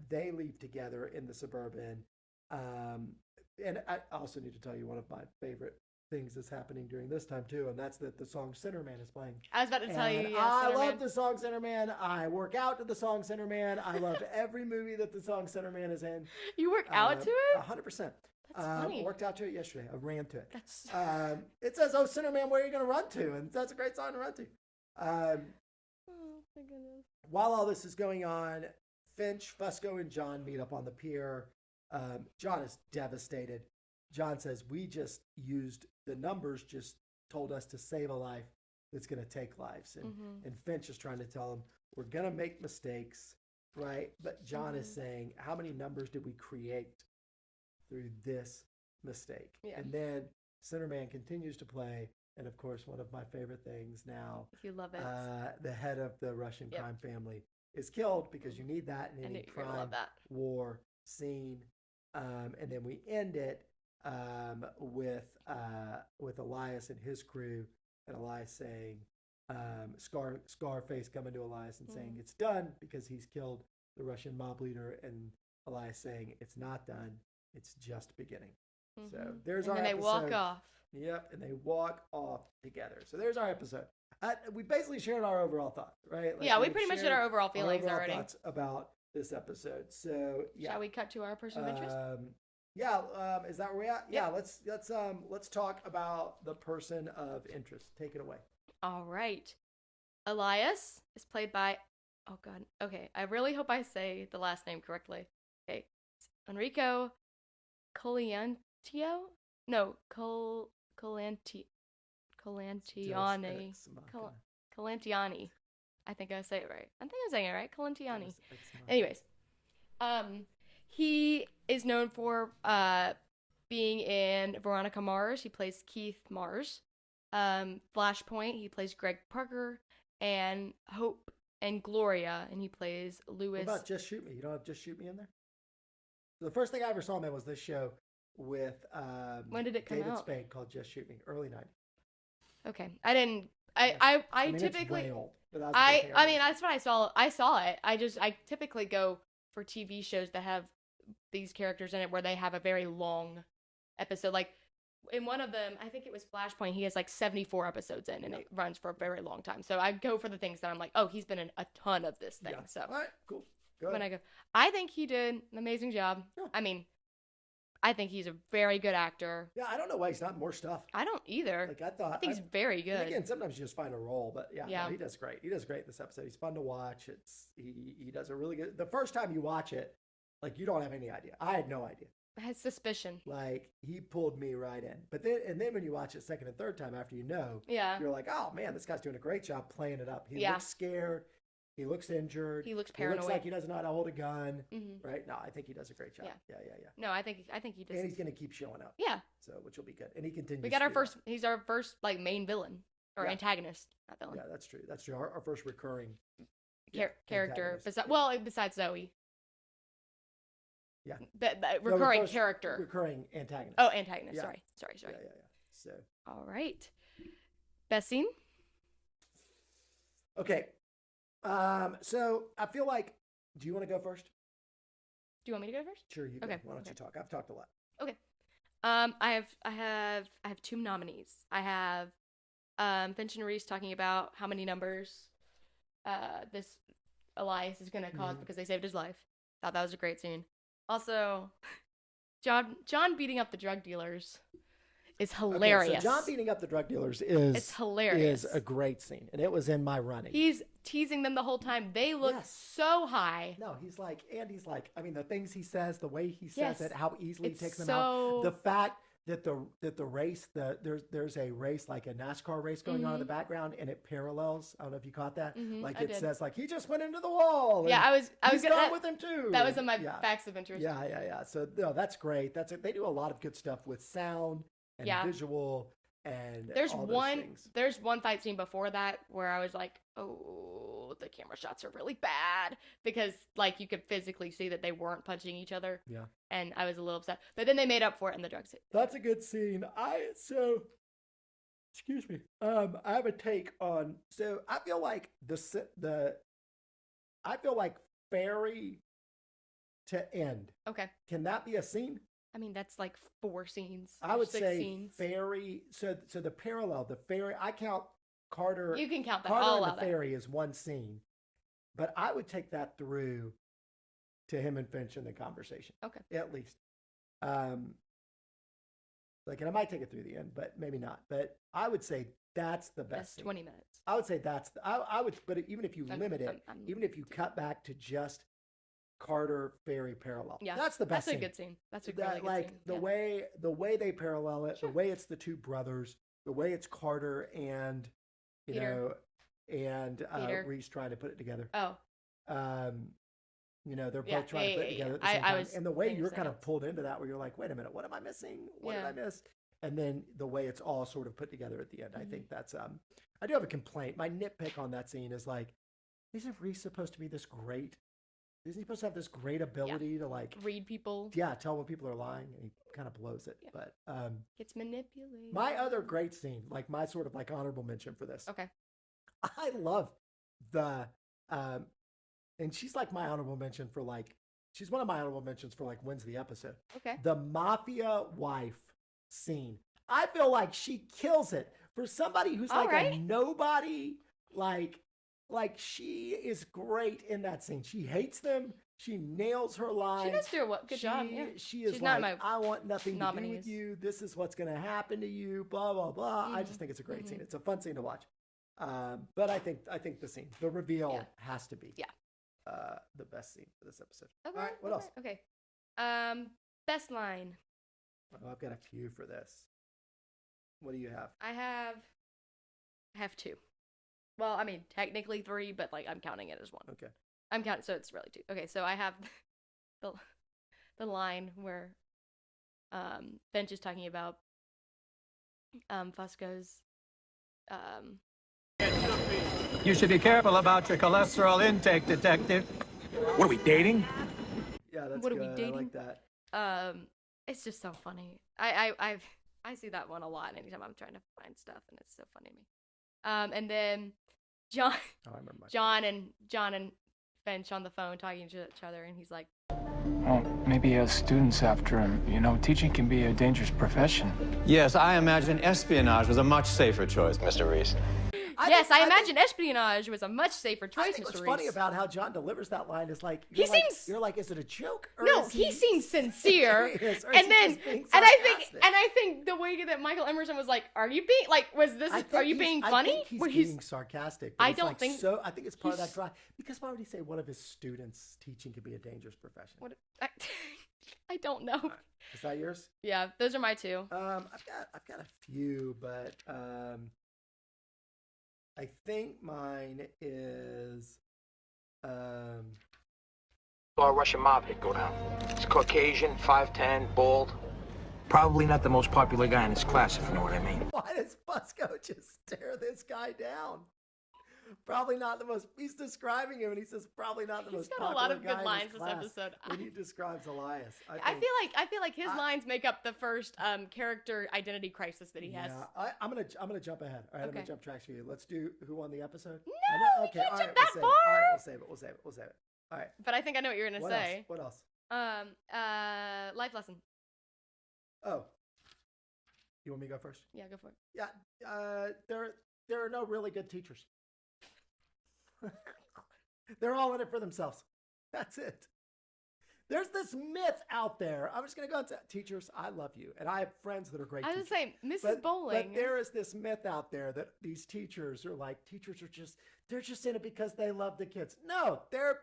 Speaker 2: they leave together in the Suburban. And I also need to tell you one of my favorite things that's happening during this time too, and that's that the song Centerman is playing.
Speaker 3: I was about to tell you,
Speaker 2: I love the song Centerman. I work out to the song Centerman. I love every movie that the song Centerman is in.
Speaker 3: You work out to it?
Speaker 2: 100%.
Speaker 3: That's funny.
Speaker 2: Worked out to it yesterday. I ran to it.
Speaker 3: That's
Speaker 2: It says, "Oh, Cinnamon, where are you going to run to?" And that's a great song to run to.
Speaker 3: oh my goodness.
Speaker 2: While all this is going on, Finch, Fusco, and John meet up on the pier. John is devastated. John says, "We just used the numbers, just told us to save a life that's going to take lives." And Finch is trying to tell him, "We're going to make mistakes, right?" But John is saying, "How many numbers did we create through this mistake?"
Speaker 3: Yeah.
Speaker 2: And then Centerman continues to play. And of course, one of my favorite things now,
Speaker 3: You love it.
Speaker 2: the head of the Russian crime family is killed, because you need that in any
Speaker 3: you're gonna
Speaker 2: crime
Speaker 3: love that.
Speaker 2: war scene. And then we end it with Elias and his crew, and Elias saying, Scarface coming to Elias and saying it's done because he's killed the Russian mob leader, and Elias saying it's not done, it's just beginning. So there's
Speaker 3: and
Speaker 2: our
Speaker 3: then they walk
Speaker 2: episode.
Speaker 3: off.
Speaker 2: Yep, and they walk off together. So there's our episode. We basically shared our overall thoughts, right?
Speaker 3: Yeah, we
Speaker 2: we've
Speaker 3: pretty much did
Speaker 2: shared
Speaker 3: our overall feelings already.
Speaker 2: Thoughts about this episode. So yeah,
Speaker 3: Shall we cut to our person of interest?
Speaker 2: is that where we're at? Yeah, let's talk about the person of interest. Take it away.
Speaker 3: All right. Elias is played by, oh God, okay, I really hope I say the last name correctly. Okay, it's Enrico Colantio? No, Colantiani. Colantiani. I think I say it right. I think I'm saying it right. Colantiani. Anyways, he is known for being in Veronica Mars. He plays Keith Mars. Flashpoint, he plays Greg Parker, and Hope and Gloria, and he plays Lewis.
Speaker 2: What about Just Shoot Me? You don't have Just Shoot Me in there? The first thing I ever saw him in was this show with
Speaker 3: when did it come
Speaker 2: David
Speaker 3: out?
Speaker 2: Spade called Just Shoot Me, early 90s.
Speaker 3: Okay, I didn't. I
Speaker 2: mean,
Speaker 3: typically.
Speaker 2: it's way old, but that's
Speaker 3: I mean, that's what I saw. I saw it. I typically go for TV shows that have these characters in it where they have a very long episode. Like in one of them, I think it was Flashpoint, he has like 74 episodes in, and it runs for a very long time. So I go for the things that I'm like, oh, he's been in a ton of this thing.
Speaker 2: Yeah.
Speaker 3: So
Speaker 2: all right, cool. Go
Speaker 3: when
Speaker 2: ahead.
Speaker 3: I go, I think he did an amazing job.
Speaker 2: Yeah.
Speaker 3: I mean, I think he's a very good actor.
Speaker 2: Yeah, I don't know why he's not more stuff.
Speaker 3: I don't either.
Speaker 2: Like I thought.
Speaker 3: I think he's very good.
Speaker 2: And again, sometimes you just find a role, but yeah,
Speaker 3: Yeah.
Speaker 2: No, he does great. He does great in this episode. He's fun to watch. He does a really good. The first time you watch it, like you don't have any idea. I had no idea.
Speaker 3: I had suspicion.
Speaker 2: Like he pulled me right in. But then when you watch it second and third time after you know,
Speaker 3: Yeah.
Speaker 2: you're like, oh man, this guy's doing a great job playing it up. He
Speaker 3: Yeah.
Speaker 2: looks scared. He looks injured.
Speaker 3: He looks
Speaker 2: He looks
Speaker 3: paranoid.
Speaker 2: like he doesn't know how to hold a gun.
Speaker 3: Mhm.
Speaker 2: Right? No, I think he does a great job.
Speaker 3: Yeah.
Speaker 2: Yeah.
Speaker 3: No, I think he does.
Speaker 2: And he's gonna keep showing up.
Speaker 3: Yeah.
Speaker 2: So which will be good. And he continues.
Speaker 3: We got
Speaker 2: to
Speaker 3: our
Speaker 2: do
Speaker 3: first.
Speaker 2: that.
Speaker 3: He's our first like main villain or
Speaker 2: Yeah.
Speaker 3: antagonist, not villain.
Speaker 2: Yeah, that's true. That's true. Our first recurring
Speaker 3: Character.
Speaker 2: antagonist.
Speaker 3: Besides Zoe.
Speaker 2: Yeah.
Speaker 3: That
Speaker 2: No,
Speaker 3: recurring
Speaker 2: first
Speaker 3: character.
Speaker 2: Recurring antagonist.
Speaker 3: Oh, antagonist.
Speaker 2: Yeah.
Speaker 3: Sorry.
Speaker 2: Yeah. So
Speaker 3: All right. Best scene?
Speaker 2: okay. So I feel like. Do you want to go first?
Speaker 3: Do you want me to go first?
Speaker 2: Sure, you go.
Speaker 3: Okay,
Speaker 2: Why don't you talk? I've talked a lot.
Speaker 3: Okay. I have two nominees. I have Finch and Reese talking about how many numbers this Elias is gonna cause because they saved his life. Thought that was a great scene. Also, John beating up the drug dealers is hilarious.
Speaker 2: Okay, so John beating up the drug dealers is
Speaker 3: It's hilarious.
Speaker 2: Is a great scene, and it was in my running.
Speaker 3: He's teasing them the whole time. They look
Speaker 2: Yes.
Speaker 3: so high.
Speaker 2: No, he's like, I mean, the things he says, the way he says
Speaker 3: Yes.
Speaker 2: it, how easily
Speaker 3: It's
Speaker 2: he takes them
Speaker 3: so-
Speaker 2: out. The fact that the race, there's a race, like a NASCAR race going on in the background, and it parallels. I don't know if you caught that. Like
Speaker 3: I
Speaker 2: it
Speaker 3: did.
Speaker 2: says, like he just went into the wall.
Speaker 3: Yeah, I was
Speaker 2: he's
Speaker 3: gonna
Speaker 2: gone with him too.
Speaker 3: That was in my
Speaker 2: yeah.
Speaker 3: facts of interest.
Speaker 2: Yeah. So no, that's great. They do a lot of good stuff with sound and visual and
Speaker 3: There's
Speaker 2: all those
Speaker 3: one
Speaker 2: things.
Speaker 3: there's one fight scene before that where I was like, oh, the camera shots are really bad because like you could physically see that they weren't punching each other.
Speaker 2: Yeah.
Speaker 3: And I was a little upset. But then they made up for it in the drug scene.
Speaker 2: That's a good scene. Excuse me. I have a take on. So I feel like I feel like ferry to end.
Speaker 3: Okay.
Speaker 2: Can that be a scene?
Speaker 3: I mean, that's like 4 scenes.
Speaker 2: I
Speaker 3: or
Speaker 2: would
Speaker 3: 6
Speaker 2: say
Speaker 3: scenes.
Speaker 2: ferry. So the parallel, the ferry. I count Carter.
Speaker 3: You can count that
Speaker 2: Carter
Speaker 3: all
Speaker 2: and
Speaker 3: out.
Speaker 2: the ferry is one scene, but I would take that through to him and Finch in the conversation.
Speaker 3: Okay.
Speaker 2: At least. Like, and I might take it through the end, but maybe not. But I would say that's the best scene.
Speaker 3: 20 minutes.
Speaker 2: I would say I would, but even if you limit it, even if you cut back to just Carter Ferry parallel, that's the best.
Speaker 3: That's a
Speaker 2: scene.
Speaker 3: good scene. That's a really good
Speaker 2: like
Speaker 3: scene.
Speaker 2: the way they parallel it, the way it's the two brothers, the way it's Carter and
Speaker 3: Peter.
Speaker 2: Reese trying to put it together.
Speaker 3: Oh.
Speaker 2: They're both trying to put it together at the same time. And the way you're kind of pulled into that, where you're like, wait a minute, what am I missing? What did I miss? And then the way it's all sort of put together at the end. I think that's I do have a complaint. My nitpick on that scene is like, isn't Reese supposed to be this great? Isn't he supposed to have this great ability to like
Speaker 3: read people?
Speaker 2: Yeah, tell when people are lying, and he kind of blows it.
Speaker 3: Yeah.
Speaker 2: But
Speaker 3: gets manipulated.
Speaker 2: My other great scene, like my sort of like honorable mention for this.
Speaker 3: Okay.
Speaker 2: I love the and she's like my honorable mention for like, she's one of my honorable mentions for like wins the episode.
Speaker 3: Okay.
Speaker 2: The mafia wife scene. I feel like she kills it for somebody who's like a nobody. Like she is great in that scene. She hates them. She nails her lines.
Speaker 3: She does do a good job. Yeah.
Speaker 2: She is like, I want nothing to do with you. This is what's going to happen to you. Blah blah blah. I just think it's a great scene. It's a fun scene to watch. But I think the scene, the reveal, has to be the best scene for this episode.
Speaker 3: Okay,
Speaker 2: all right, what else?
Speaker 3: Okay. Best line.
Speaker 2: Oh, I've got a few for this. What do you have?
Speaker 3: I have two. Well, I mean, technically three, but like I'm counting it as one.
Speaker 2: Okay.
Speaker 3: I'm counting, so it's really two. Okay, so I have the line where Finch is talking about Fusco's
Speaker 7: You should be careful about your cholesterol intake, detective.
Speaker 8: What are we, dating?
Speaker 2: Yeah, that's
Speaker 3: what
Speaker 2: good.
Speaker 3: Are we dating?
Speaker 2: I like that.
Speaker 3: It's just so funny. I see that one a lot anytime I'm trying to find stuff, and it's so funny to me. And then John and Finch on the phone talking to each other, and he's like,
Speaker 5: well, maybe he has students after him. You know, teaching can be a dangerous profession.
Speaker 7: Yes, I imagine espionage was a much safer choice, Mr. Reese.
Speaker 3: I imagine espionage was a much safer choice,
Speaker 2: I think
Speaker 3: Mr.
Speaker 2: what's
Speaker 3: Reese.
Speaker 2: funny about how John delivers that line is like, you're like, is it a joke? Or
Speaker 3: no, he seems sincere. And I think the way that Michael Emerson was like, are you being like, are you being funny?
Speaker 2: I think he's being sarcastic.
Speaker 3: I don't think
Speaker 2: so. I think it's part of that drive. Because why would he say one of his students teaching could be a dangerous profession?
Speaker 3: I don't know.
Speaker 2: Right. Is that yours?
Speaker 3: Yeah, those are my two.
Speaker 2: I've got a few, but I think mine is
Speaker 9: Saw a Russian mob hit go down. He's Caucasian, 5'10", bald. Probably not the most popular guy in his class, if you know what I mean.
Speaker 2: Why does Fusco just stare this guy down? Probably not the most. He's describing him, and he says probably not the most popular guy. He's got a lot of good lines this episode. When he describes Elias,
Speaker 3: I feel like his lines make up the first character identity crisis that he has.
Speaker 2: I'm gonna jump ahead. All right, I'm gonna jump tracks for you. Let's do who won the episode.
Speaker 3: No, you can't jump that far.
Speaker 2: All right, we'll save it. All right.
Speaker 3: But I think I know what you're gonna say.
Speaker 2: What else?
Speaker 3: Life lesson.
Speaker 2: Oh. You want me to go first?
Speaker 3: Yeah, go for it.
Speaker 2: Yeah. There are no really good teachers. They're all in it for themselves. That's it. There's this myth out there. I'm just going to go into teachers. I love you. And I have friends that are great teachers.
Speaker 3: I was saying, Mrs. Bowling.
Speaker 2: But there is this myth out there that these teachers are like, they're just in it because they love the kids. No, they're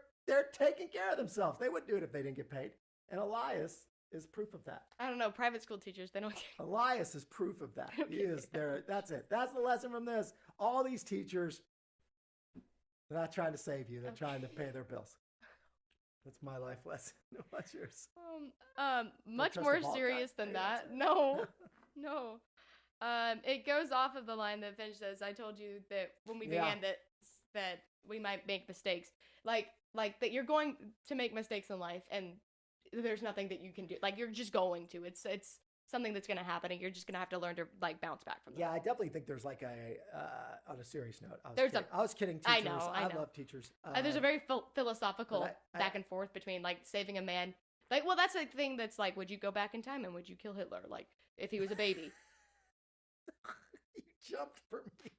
Speaker 2: taking care of themselves. They wouldn't do it if they didn't get paid. And Elias is proof of that.
Speaker 3: I don't know. Private school teachers, they don't get
Speaker 2: Elias is proof of that. He is there. That's it. That's the lesson from this. All these teachers, they're not trying to save you. They're trying to pay their bills. That's my life lesson. What's yours?
Speaker 3: Much more serious than that. No. It goes off of the line that Finch says, I told you that when we began that we might make mistakes. Like that you're going to make mistakes in life, and there's nothing that you can do. Like, you're just going to. It's something that's going to happen, and you're just going to have to learn to like bounce back from that.
Speaker 2: Yeah, I definitely think there's like on a serious note. I was kidding. Teachers.
Speaker 3: I know.
Speaker 2: I love teachers.
Speaker 3: There's a very philosophical back and forth between like saving a man. Like, well, that's the thing that's like, would you go back in time and would you kill Hitler? Like, if he was a baby.
Speaker 2: You jumped for me.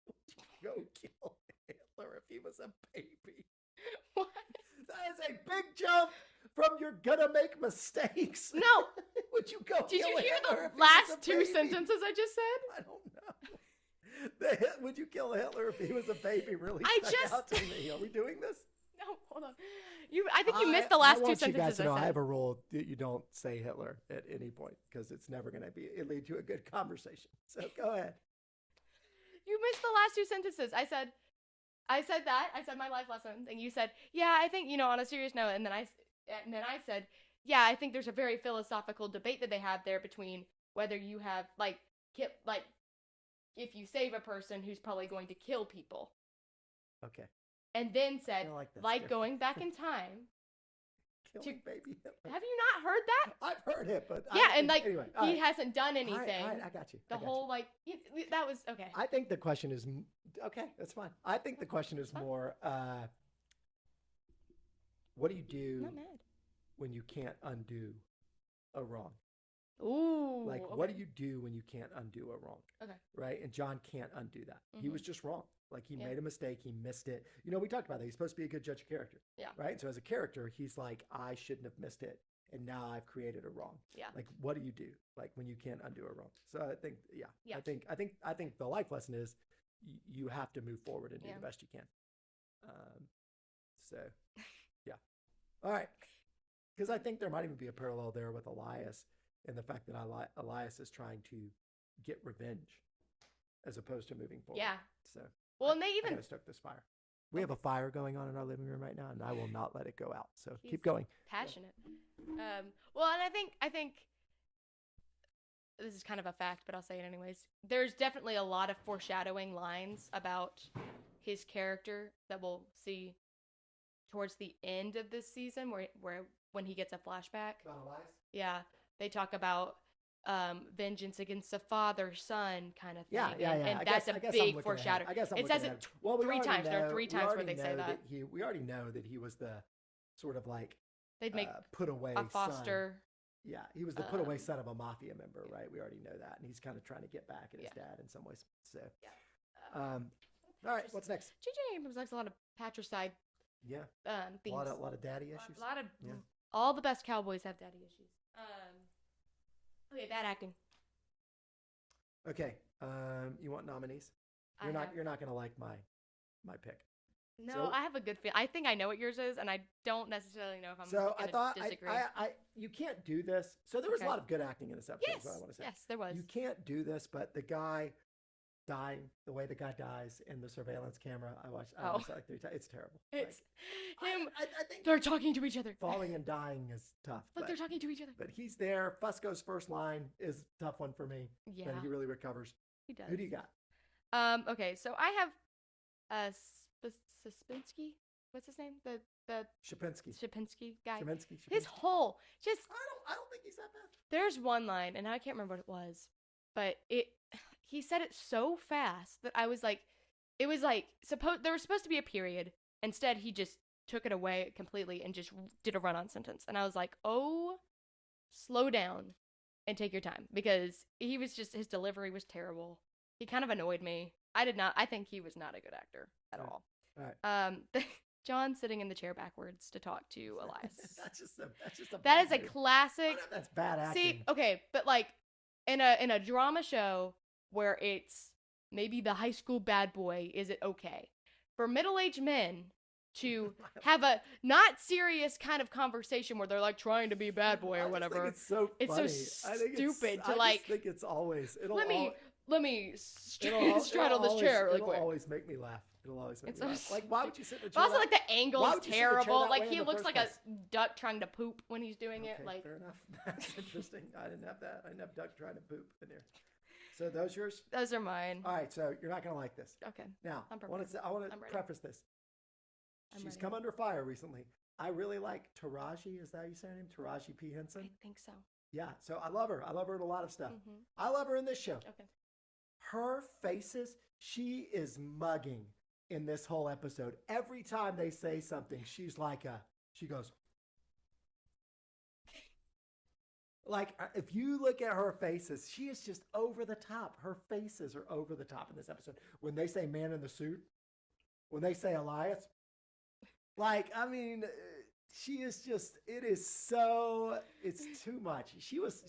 Speaker 2: Would you go kill Hitler if he was a baby?
Speaker 3: What?
Speaker 2: That is a big jump from you're gonna make mistakes.
Speaker 3: No.
Speaker 2: Would you go?
Speaker 3: Did you hear
Speaker 2: Hitler
Speaker 3: the last two sentences I just said?
Speaker 2: I don't know. Would you kill Hitler if he was a baby? Really? Out to me. Are we doing this?
Speaker 3: No, hold on. I think you missed the last two sentences.
Speaker 2: You guys to know,
Speaker 3: I said.
Speaker 2: I have a rule that you don't say Hitler at any point because it's never going to lead to a good conversation. So go ahead.
Speaker 3: You missed the last two sentences. I said that. I said my life lesson, and you said, yeah, I think, on a serious note. And then I said, yeah, I think there's a very philosophical debate that they have there between whether you have if you save a person who's probably going to kill people.
Speaker 2: Okay.
Speaker 3: And then said,
Speaker 2: like
Speaker 3: going back in time.
Speaker 2: Killing baby Hitler.
Speaker 3: Have you not heard that?
Speaker 2: I've heard it, but
Speaker 3: anyway, he hasn't done anything.
Speaker 2: All right, I got you.
Speaker 3: That was okay.
Speaker 2: I think the question is okay. That's fine. I think the question is more, what do you do when you can't undo a wrong?
Speaker 3: Ooh.
Speaker 2: What do you do when you can't undo a wrong?
Speaker 3: Okay.
Speaker 2: Right? And John can't undo that. He was just wrong. He made a mistake. He missed it. We talked about that. He's supposed to be a good judge of character.
Speaker 3: Yeah.
Speaker 2: Right? So as a character, he's like, I shouldn't have missed it. And now I've created a wrong.
Speaker 3: Yeah.
Speaker 2: What do you do? When you can't undo a wrong? So I think, yeah. I think the life lesson is you have to move forward and do the best you can. So, yeah. All right. Because I think there might even be a parallel there with Elias and the fact that Elias is trying to get revenge as opposed to moving forward.
Speaker 3: Yeah.
Speaker 2: So,
Speaker 3: and they even
Speaker 2: I gotta stoke this fire. We have a fire going on in our living room right now, and I will not let it go out. So keep going.
Speaker 3: Passionate. Well, and I think this is kind of a fact, but I'll say it anyways. There's definitely a lot of foreshadowing lines about his character that we'll see towards the end of this season, where when he gets a flashback.
Speaker 2: About Elias?
Speaker 3: Yeah, they talk about vengeance against the father, son kind of thing.
Speaker 2: Yeah.
Speaker 3: And that's a big foreshadowing.
Speaker 2: It
Speaker 3: says it three times. There are 3 times where they say that.
Speaker 2: We already know that he was the sort of
Speaker 3: they'd make
Speaker 2: put away
Speaker 3: a foster.
Speaker 2: Son. Yeah, he was the put away son of a mafia member, right? We already know that, and he's kind of trying to get back at his dad in some ways. So, all right, what's next?
Speaker 3: J.J. Abrams likes a lot of patricide.
Speaker 2: Yeah.
Speaker 3: Themes.
Speaker 2: A lot of daddy issues.
Speaker 3: A lot of all the best cowboys have daddy issues. Okay, bad acting.
Speaker 2: Okay. You want nominees? You're not gonna like my pick.
Speaker 3: No, I have a good feel. I think I know what yours is, and I don't necessarily know if I'm gonna disagree.
Speaker 2: You can't do this. So there was a lot of good acting in this episode.
Speaker 3: Yes,
Speaker 2: is what I want to say.
Speaker 3: Yes, there was.
Speaker 2: You can't do this, but the guy dying, the way the guy dies in the surveillance camera, I watched it like 3 times. It's terrible.
Speaker 3: It's him.
Speaker 2: I think
Speaker 3: they're talking to each other.
Speaker 2: Falling and dying is tough.
Speaker 3: Look, they're talking to each other.
Speaker 2: But he's there. Fusco's first line is a tough one for me.
Speaker 3: Yeah.
Speaker 2: Then he really recovers.
Speaker 3: He does.
Speaker 2: Who do you got?
Speaker 3: Okay, so I have Szypinski. What's his name? The Szypinski guy.
Speaker 2: Szypinski.
Speaker 3: His whole just.
Speaker 2: I don't think he's that bad.
Speaker 3: There's one line, and I can't remember what it was, but he said it so fast that I was like, it was like there was supposed to be a period. Instead, he just took it away completely and just did a run-on sentence, and I was like, oh, slow down and take your time, because his delivery was terrible. He kind of annoyed me. I think he was not a good actor at all.
Speaker 2: All right.
Speaker 3: John sitting in the chair backwards to talk to Elias.
Speaker 2: That's just a
Speaker 3: that is a classic.
Speaker 2: That's bad acting.
Speaker 3: See, okay, but in a drama show where it's maybe the high school bad boy, is it okay for middle-aged men to have a not serious kind of conversation where they're trying to be bad boy or whatever?
Speaker 2: It's so funny.
Speaker 3: It's so stupid
Speaker 2: I think it's always.
Speaker 3: Let me straddle this chair really quick.
Speaker 2: It'll always make me laugh. It'll always make me laugh. Why would you sit in a chair?
Speaker 3: But also, the angle is terrible. He looks
Speaker 2: like
Speaker 3: a duck trying to poop when he's doing it.
Speaker 2: Fair enough. That's interesting. I didn't have that. I didn't have duck trying to poop in here. So those yours?
Speaker 3: Those are mine.
Speaker 2: All right. So you're not gonna like this.
Speaker 3: Okay.
Speaker 2: Now, I want to preface this. She's come under fire recently. I really like Taraji. Is that how you say her name? Taraji P. Henson?
Speaker 3: I think so.
Speaker 2: Yeah. So I love her. I love her in a lot of stuff.
Speaker 3: Mm-hmm.
Speaker 2: I love her in this show.
Speaker 3: Okay.
Speaker 2: Her faces, she is mugging in this whole episode. Every time they say something, she's she goes. If you look at her faces, she is just over the top. Her faces are over the top in this episode. When they say man in the suit, when they say Elias, she is just, it's too much. She was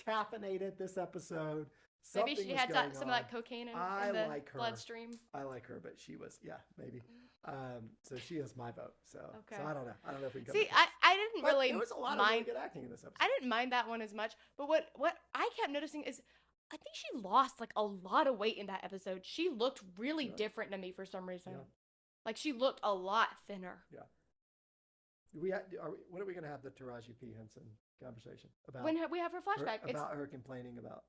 Speaker 2: caffeinated this episode.
Speaker 3: Maybe she had some of
Speaker 2: on.
Speaker 3: that cocaine in the bloodstream.
Speaker 2: I like her, but she was, maybe. So she is my vote. So I don't know. I don't know if we can
Speaker 3: see. I didn't really
Speaker 2: there was a lot
Speaker 3: mind
Speaker 2: of really good acting in this episode.
Speaker 3: I didn't mind that one as much. But what I kept noticing is, I think she lost like a lot of weight in that episode. She looked really different to me for some reason.
Speaker 2: Yeah.
Speaker 3: Like she looked a lot thinner.
Speaker 2: Yeah. When are we going to have the Taraji P. Henson conversation about?
Speaker 3: When we have her flashback,
Speaker 2: about her complaining about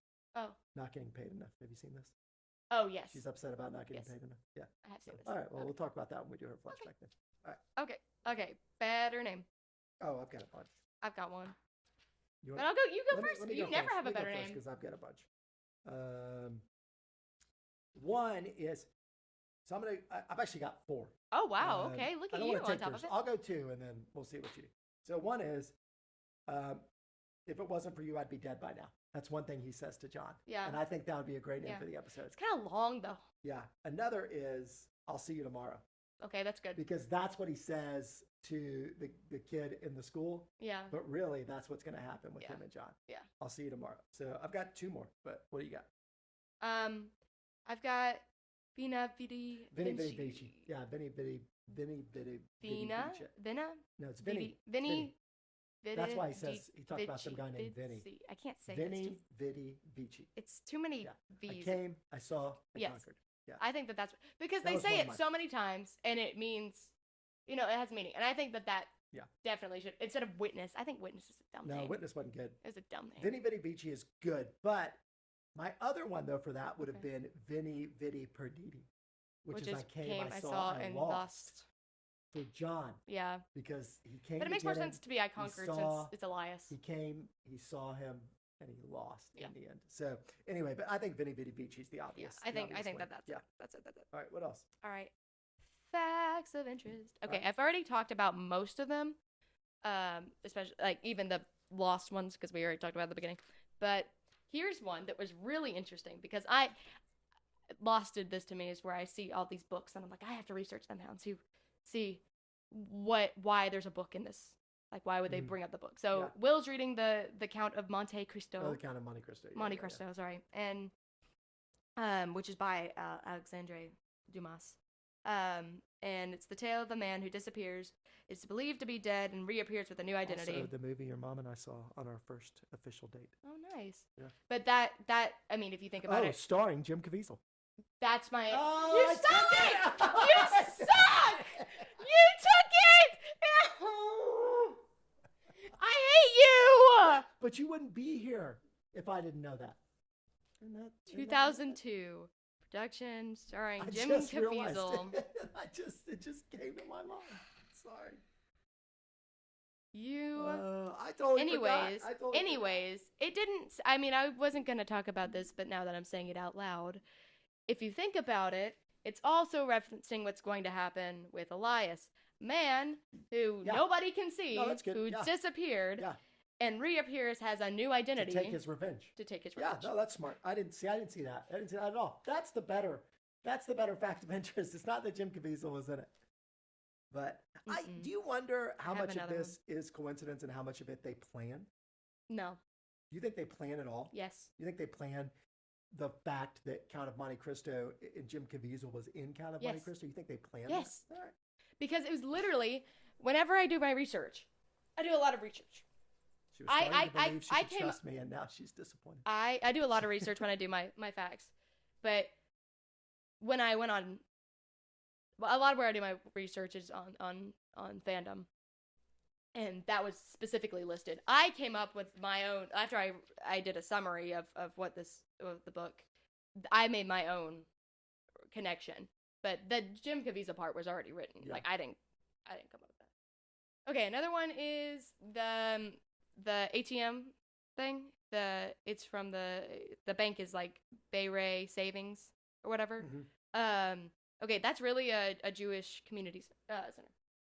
Speaker 2: not getting paid enough. Have you seen this?
Speaker 3: Oh yes.
Speaker 2: She's upset about not getting paid enough. Yeah.
Speaker 3: I have seen this.
Speaker 2: All right. Well, we'll talk about that when we do her flashback then. All right.
Speaker 3: Okay. Better name.
Speaker 2: Oh, I've got a bunch.
Speaker 3: I've got one.
Speaker 2: But
Speaker 3: I'll go. You go first. You never have a better name.
Speaker 2: Because I've got a bunch. One is. So I've actually got 4.
Speaker 3: Oh wow! Okay, look at you on top of it.
Speaker 2: I'll go 2, and then we'll see what you do. So one is, if it wasn't for you, I'd be dead by now. That's one thing he says to John.
Speaker 3: Yeah.
Speaker 2: And I think that would be a great name for the episode.
Speaker 3: It's kind of long though.
Speaker 2: Yeah. Another is, I'll see you tomorrow.
Speaker 3: Okay, that's good.
Speaker 2: Because that's what he says to the kid in the school.
Speaker 3: Yeah.
Speaker 2: But really, that's what's going to happen with him and John.
Speaker 3: Yeah.
Speaker 2: I'll see you tomorrow. So I've got 2 more, but what do you got?
Speaker 3: I've got Vina Vidi
Speaker 2: Vici. Yeah, Vini Vidi
Speaker 3: Vina? Vina?
Speaker 2: No, it's Vinny.
Speaker 3: Vinny.
Speaker 2: That's why he talked about some guy named Vinny.
Speaker 3: I can't say
Speaker 2: Vini Vidi Vici.
Speaker 3: It's too many V's.
Speaker 2: I came, I saw, I conquered. Yeah.
Speaker 3: I think that's because they say it so many times and it means, it has meaning. And I think that definitely should, instead of witness, I think witness is a dumb name.
Speaker 2: No, witness wasn't good.
Speaker 3: It was a dumb name.
Speaker 2: Vini Vidi Vici is good, but my other one though for that would have been Vini Vidi Perditi, which is I came, I saw, and lost. For John.
Speaker 3: Yeah.
Speaker 2: Because he came.
Speaker 3: But it makes more sense to be I conquered since it's Elias.
Speaker 2: He came, he saw him, and he lost in the end. So anyway, but I think Vini Vidi Vici is the obvious.
Speaker 3: Yeah, I think that's it. That's it.
Speaker 2: All right, what else?
Speaker 3: All right. Facts of interest. Okay, I've already talked about most of them. Especially like even the lost ones because we already talked about it at the beginning. But here's one that was really interesting because Lost did this to me is where I see all these books and I'm like, I have to research them now and see why there's a book in this. Like, why would they bring up the book? So Will's reading the Count of Monte Cristo.
Speaker 2: Oh, the Count of Monte Cristo.
Speaker 3: Monte Cristo, sorry. And which is by Alexandre Dumas. And it's the tale of a man who disappears, is believed to be dead, and reappears with a new identity.
Speaker 2: Also, the movie your mom and I saw on our first official date.
Speaker 3: Oh, nice.
Speaker 2: Yeah.
Speaker 3: But that I mean, if you think about it.
Speaker 2: Starring Jim Caviezel.
Speaker 3: That's my...
Speaker 2: Oh,
Speaker 3: you stole it! You suck! You took it! I hate you!
Speaker 2: But you wouldn't be here if I didn't know that.
Speaker 3: 2002. Production starring Jim Caviezel.
Speaker 2: It just came to my mind. Sorry.
Speaker 3: I
Speaker 2: totally
Speaker 3: Anyways,
Speaker 2: forgot.
Speaker 3: It didn't... I mean, I wasn't going to talk about this, but now that I'm saying it out loud, if you think about it, it's also referencing what's going to happen with Elias. Man who nobody can see, who disappeared, and reappears, has a new identity.
Speaker 2: To take his revenge. Yeah, no, that's smart. I didn't see that. I didn't see that at all. That's the better fact of interest. It's not that Jim Caviezel was in it. But do you wonder how much of this is coincidence and how much of it they plan?
Speaker 3: No.
Speaker 2: Do you think they plan it all?
Speaker 3: Yes.
Speaker 2: You think they plan the fact that Count of Monte Cristo and Jim Caviezel was in Count of Monte Cristo? You think they planned that?
Speaker 3: Yes. All right. Because it was literally, whenever I do my research, I do a lot of research.
Speaker 2: She was starting to believe she could trust me, and now she's disappointed.
Speaker 3: I do a lot of research when I do my facts. But when I went on, a lot of where I do my research is on fandom. And that was specifically listed. I came up with my own, after I did a summary of what the book, I made my own connection. But the Jim Caviezel part was already written. Yeah. Like, I didn't come up with that. Okay, another one is the ATM thing. It's from the bank is like Bay Ray Savings or whatever. Mm-hmm. Okay, that's really a Jewish community center.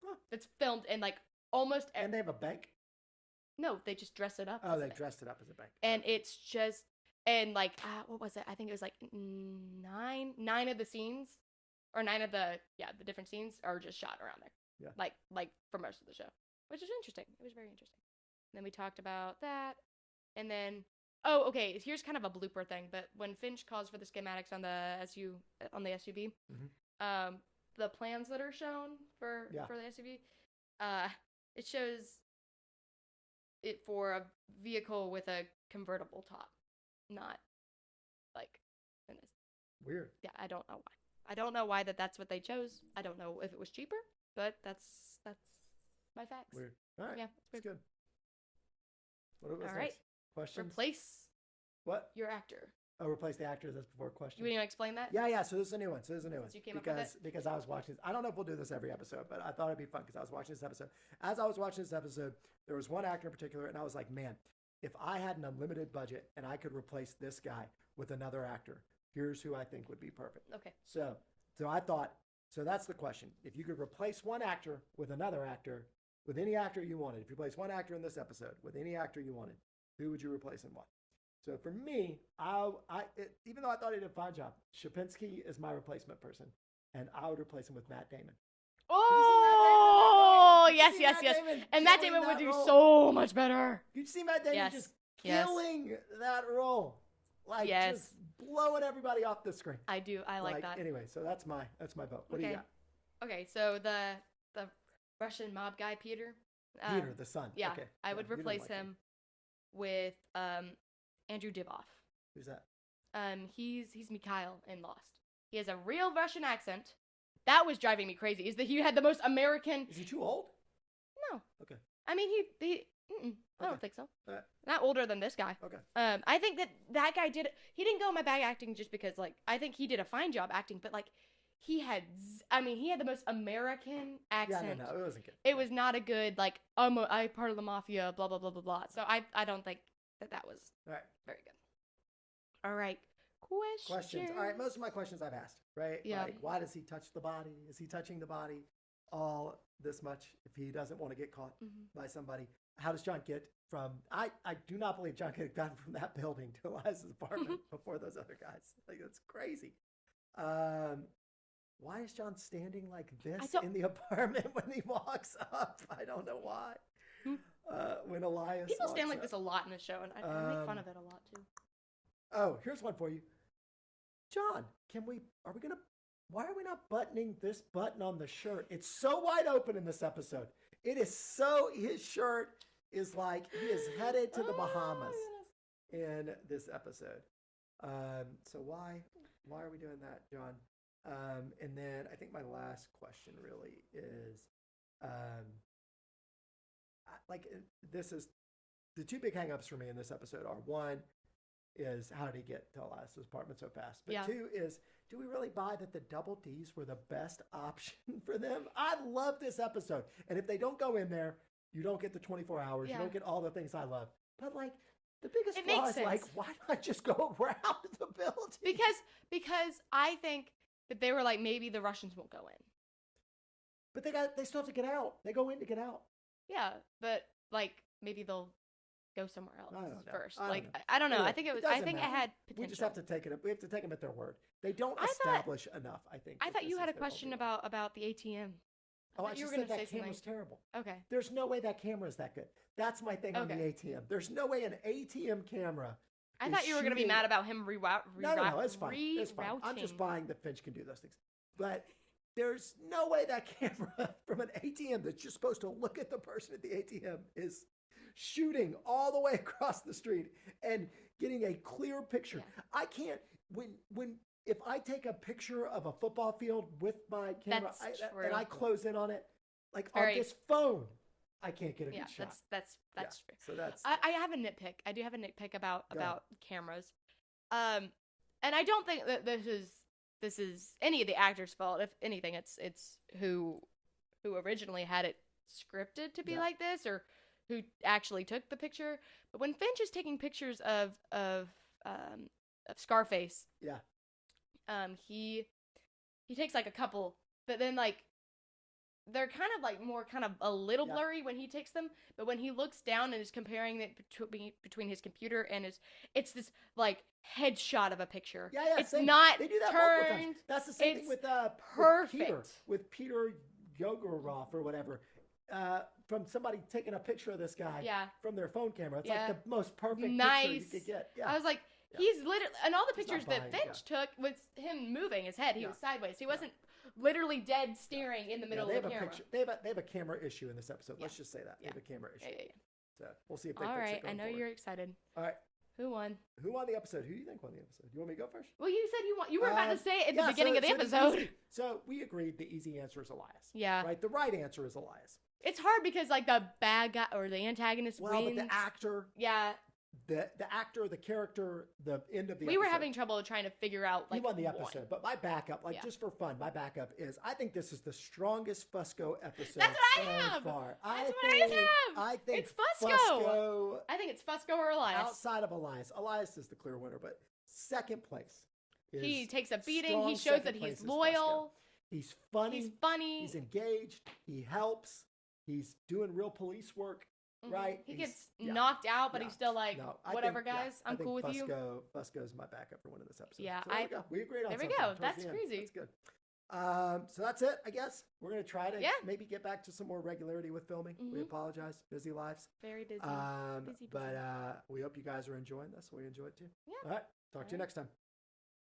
Speaker 3: Huh. That's filmed in like almost.
Speaker 2: And they have a bank?
Speaker 3: No, they just dress it up.
Speaker 2: Oh, they dressed it up as a bank.
Speaker 3: And it's just and like what was it? I think it was like nine of the scenes, or 9 of the different scenes are just shot around there.
Speaker 2: Yeah.
Speaker 3: Like for most of the show, which is interesting. It was very interesting. And then we talked about that, and then here's kind of a blooper thing. But when Finch calls for the schematics on the SUV, the plans that are shown for the SUV, it shows it for a vehicle with a convertible top, not like in this.
Speaker 2: Weird.
Speaker 3: Yeah, I don't know why. I don't know why that's what they chose. I don't know if it was cheaper, but that's my facts.
Speaker 2: Weird. All right.
Speaker 3: Yeah,
Speaker 2: it's good. What was
Speaker 3: all right.
Speaker 2: Next? Questions?
Speaker 3: Replace
Speaker 2: what?
Speaker 3: your actor.
Speaker 2: Oh, replace the actor. That's before questions.
Speaker 3: You want to explain that?
Speaker 2: Yeah. So this is a new one. So
Speaker 3: you came up with it?
Speaker 2: Because I was watching this. I don't know if we'll do this every episode, but I thought it'd be fun because I was watching this episode. As I was watching this episode, there was one actor in particular, and I was like, man, if I had an unlimited budget and I could replace this guy with another actor, here's who I think would be perfect.
Speaker 3: Okay.
Speaker 2: So I thought, so that's the question. If you could replace one actor with another actor, with any actor you wanted, if you replace one actor in this episode with any actor you wanted, who would you replace and why? So for me, even though I thought he did a fine job, Shapinski is my replacement person, and I would replace him with Matt Damon.
Speaker 3: Oh, yes. And Matt Damon would do so much better.
Speaker 2: You'd see Matt Damon just killing that role. Like just blowing everybody off the screen.
Speaker 3: I do. I like that.
Speaker 2: Anyway, so that's my vote. What do you got?
Speaker 3: Okay, so the Russian mob guy, Peter.
Speaker 2: Peter, the son.
Speaker 3: Yeah,
Speaker 2: okay.
Speaker 3: I would replace him with Andrew Divoff.
Speaker 2: Who's that?
Speaker 3: He's Mikhail in Lost. He has a real Russian accent. That was driving me crazy. Is that he had the most American?
Speaker 2: Is he too old?
Speaker 3: No.
Speaker 2: Okay.
Speaker 3: I mean, I don't think so.
Speaker 2: Right.
Speaker 3: Not older than this guy.
Speaker 2: Okay.
Speaker 3: I think that guy he didn't go in my bag acting just because, like, I think he did a fine job acting, but, like, he had the most American accent.
Speaker 2: Yeah, no, it wasn't good.
Speaker 3: It was not a good, like, I'm part of the mafia, blah, blah, blah, blah, blah. So I don't think that was very good. All right.
Speaker 2: Questions. All right, most of my questions I've asked, right?
Speaker 3: Yeah.
Speaker 2: Like, why does he touch the body? Is he touching the body all this much if he doesn't want to get caught by somebody? How does John get from... I do not believe John could have gotten from that building to Elias' apartment before those other guys. Like, that's crazy. Why is John standing like this in the apartment when he walks up? I don't know why. When Elias
Speaker 3: People stand like
Speaker 2: up.
Speaker 3: this a lot in the show, and I make fun of it a lot, too.
Speaker 2: Oh, here's one for you. John, why are we not buttoning this button on the shirt? It's so wide open in this episode. His shirt is like he is headed to the Bahamas in this episode. So why are we doing that, John? And then I think my last question really is, this is the two big hangups for me in this episode are one is how did he get to Elias' apartment so fast? But two is, do we really buy that the double Ds were the best option for them? I love this episode. And if they don't go in there, you don't get the 24 hours. You don't get all the things I love. But like the biggest flaw is like, why not just go around the building?
Speaker 3: Because I think that they were like, maybe the Russians won't go in.
Speaker 2: But they still have to get out. They go in to get out.
Speaker 3: Yeah, but like maybe they'll go somewhere else first.
Speaker 2: I
Speaker 3: don't know.
Speaker 2: Anyway,
Speaker 3: I think it had potential.
Speaker 2: We just have to take it. We have to take them at their word. They don't establish enough. I think.
Speaker 3: I thought you had a question about the ATM.
Speaker 2: I just said that camera's terrible.
Speaker 3: Okay.
Speaker 2: There's no way that camera is that good. That's my thing on the ATM. There's no way an ATM camera.
Speaker 3: I thought you were going to be mad about him
Speaker 2: No, it's fine. It's fine. I'm just buying that Finch can do those things. But there's no way that camera from an ATM that's just supposed to look at the person at the ATM is shooting all the way across the street and getting a clear picture. Yeah. I can't if I take a picture of a football field with my camera and I close in on it, like on this phone, I can't get a good shot.
Speaker 3: That's true.
Speaker 2: So that's
Speaker 3: I have a nitpick. I do have a nitpick about cameras. And I don't think that this is any of the actors' fault. If anything, it's who originally had it scripted to be like this, or who actually took the picture. But when Finch is taking pictures of Scarface, he takes like a couple, but then like they're kind of like more kind of a little blurry when he takes them. But when he looks down and is comparing it between his computer and it's this like headshot of a picture. It's not
Speaker 2: they do that
Speaker 3: turned.
Speaker 2: That's the same thing with
Speaker 3: perfect.
Speaker 2: With Peter Yogurov or whatever, from somebody taking a picture of this guy from their phone camera. It's like the most perfect picture you could get. Yeah.
Speaker 3: I was like, he's literally, and all the pictures that Finch took was him moving his head. He was sideways. He wasn't literally dead staring in the middle of the camera.
Speaker 2: They have a camera issue in this episode. Let's just say that. They have a camera issue. So we'll see if they fix it.
Speaker 3: All right, I know
Speaker 2: forward.
Speaker 3: you're excited.
Speaker 2: All right.
Speaker 3: Who won?
Speaker 2: Who won the episode? Who do you think won the episode? You want me to go first?
Speaker 3: Well, you said you were about to say it at the beginning of the episode.
Speaker 2: So we agreed the easy answer is Elias.
Speaker 3: Yeah.
Speaker 2: Right? The right answer is Elias.
Speaker 3: It's hard because like the bad guy or the antagonist wins.
Speaker 2: Well, but the actor.
Speaker 3: Yeah.
Speaker 2: The actor, the character, the end of the episode.
Speaker 3: We were having trouble trying to figure out like
Speaker 2: he won the episode, but my backup, just for fun, my backup is I think this is the strongest Fusco episode
Speaker 3: That's what I have.
Speaker 2: far.
Speaker 3: That's what I have.
Speaker 2: I think
Speaker 3: it's Fusco. I think it's Fusco or Elias.
Speaker 2: Outside of Elias. Elias is the clear winner, but second place is
Speaker 3: he takes a beating. He shows that he's loyal.
Speaker 2: He's funny.
Speaker 3: He's funny.
Speaker 2: He's engaged. He helps. He's doing real police work. Right,
Speaker 3: he gets knocked out, but he's still like, whatever, guys. I'm cool with you.
Speaker 2: Fusco's my backup for winning this episode.
Speaker 3: Yeah,
Speaker 2: so there we go. We agreed on.
Speaker 3: There we go. That's crazy.
Speaker 2: That's good. So that's it, I guess. We're gonna try to maybe get back to some more regularity with filming. We apologize. Busy lives.
Speaker 3: Very busy.
Speaker 2: But we hope you guys are enjoying this. We enjoy it too.
Speaker 3: Yeah.
Speaker 2: All right. Talk to you next time.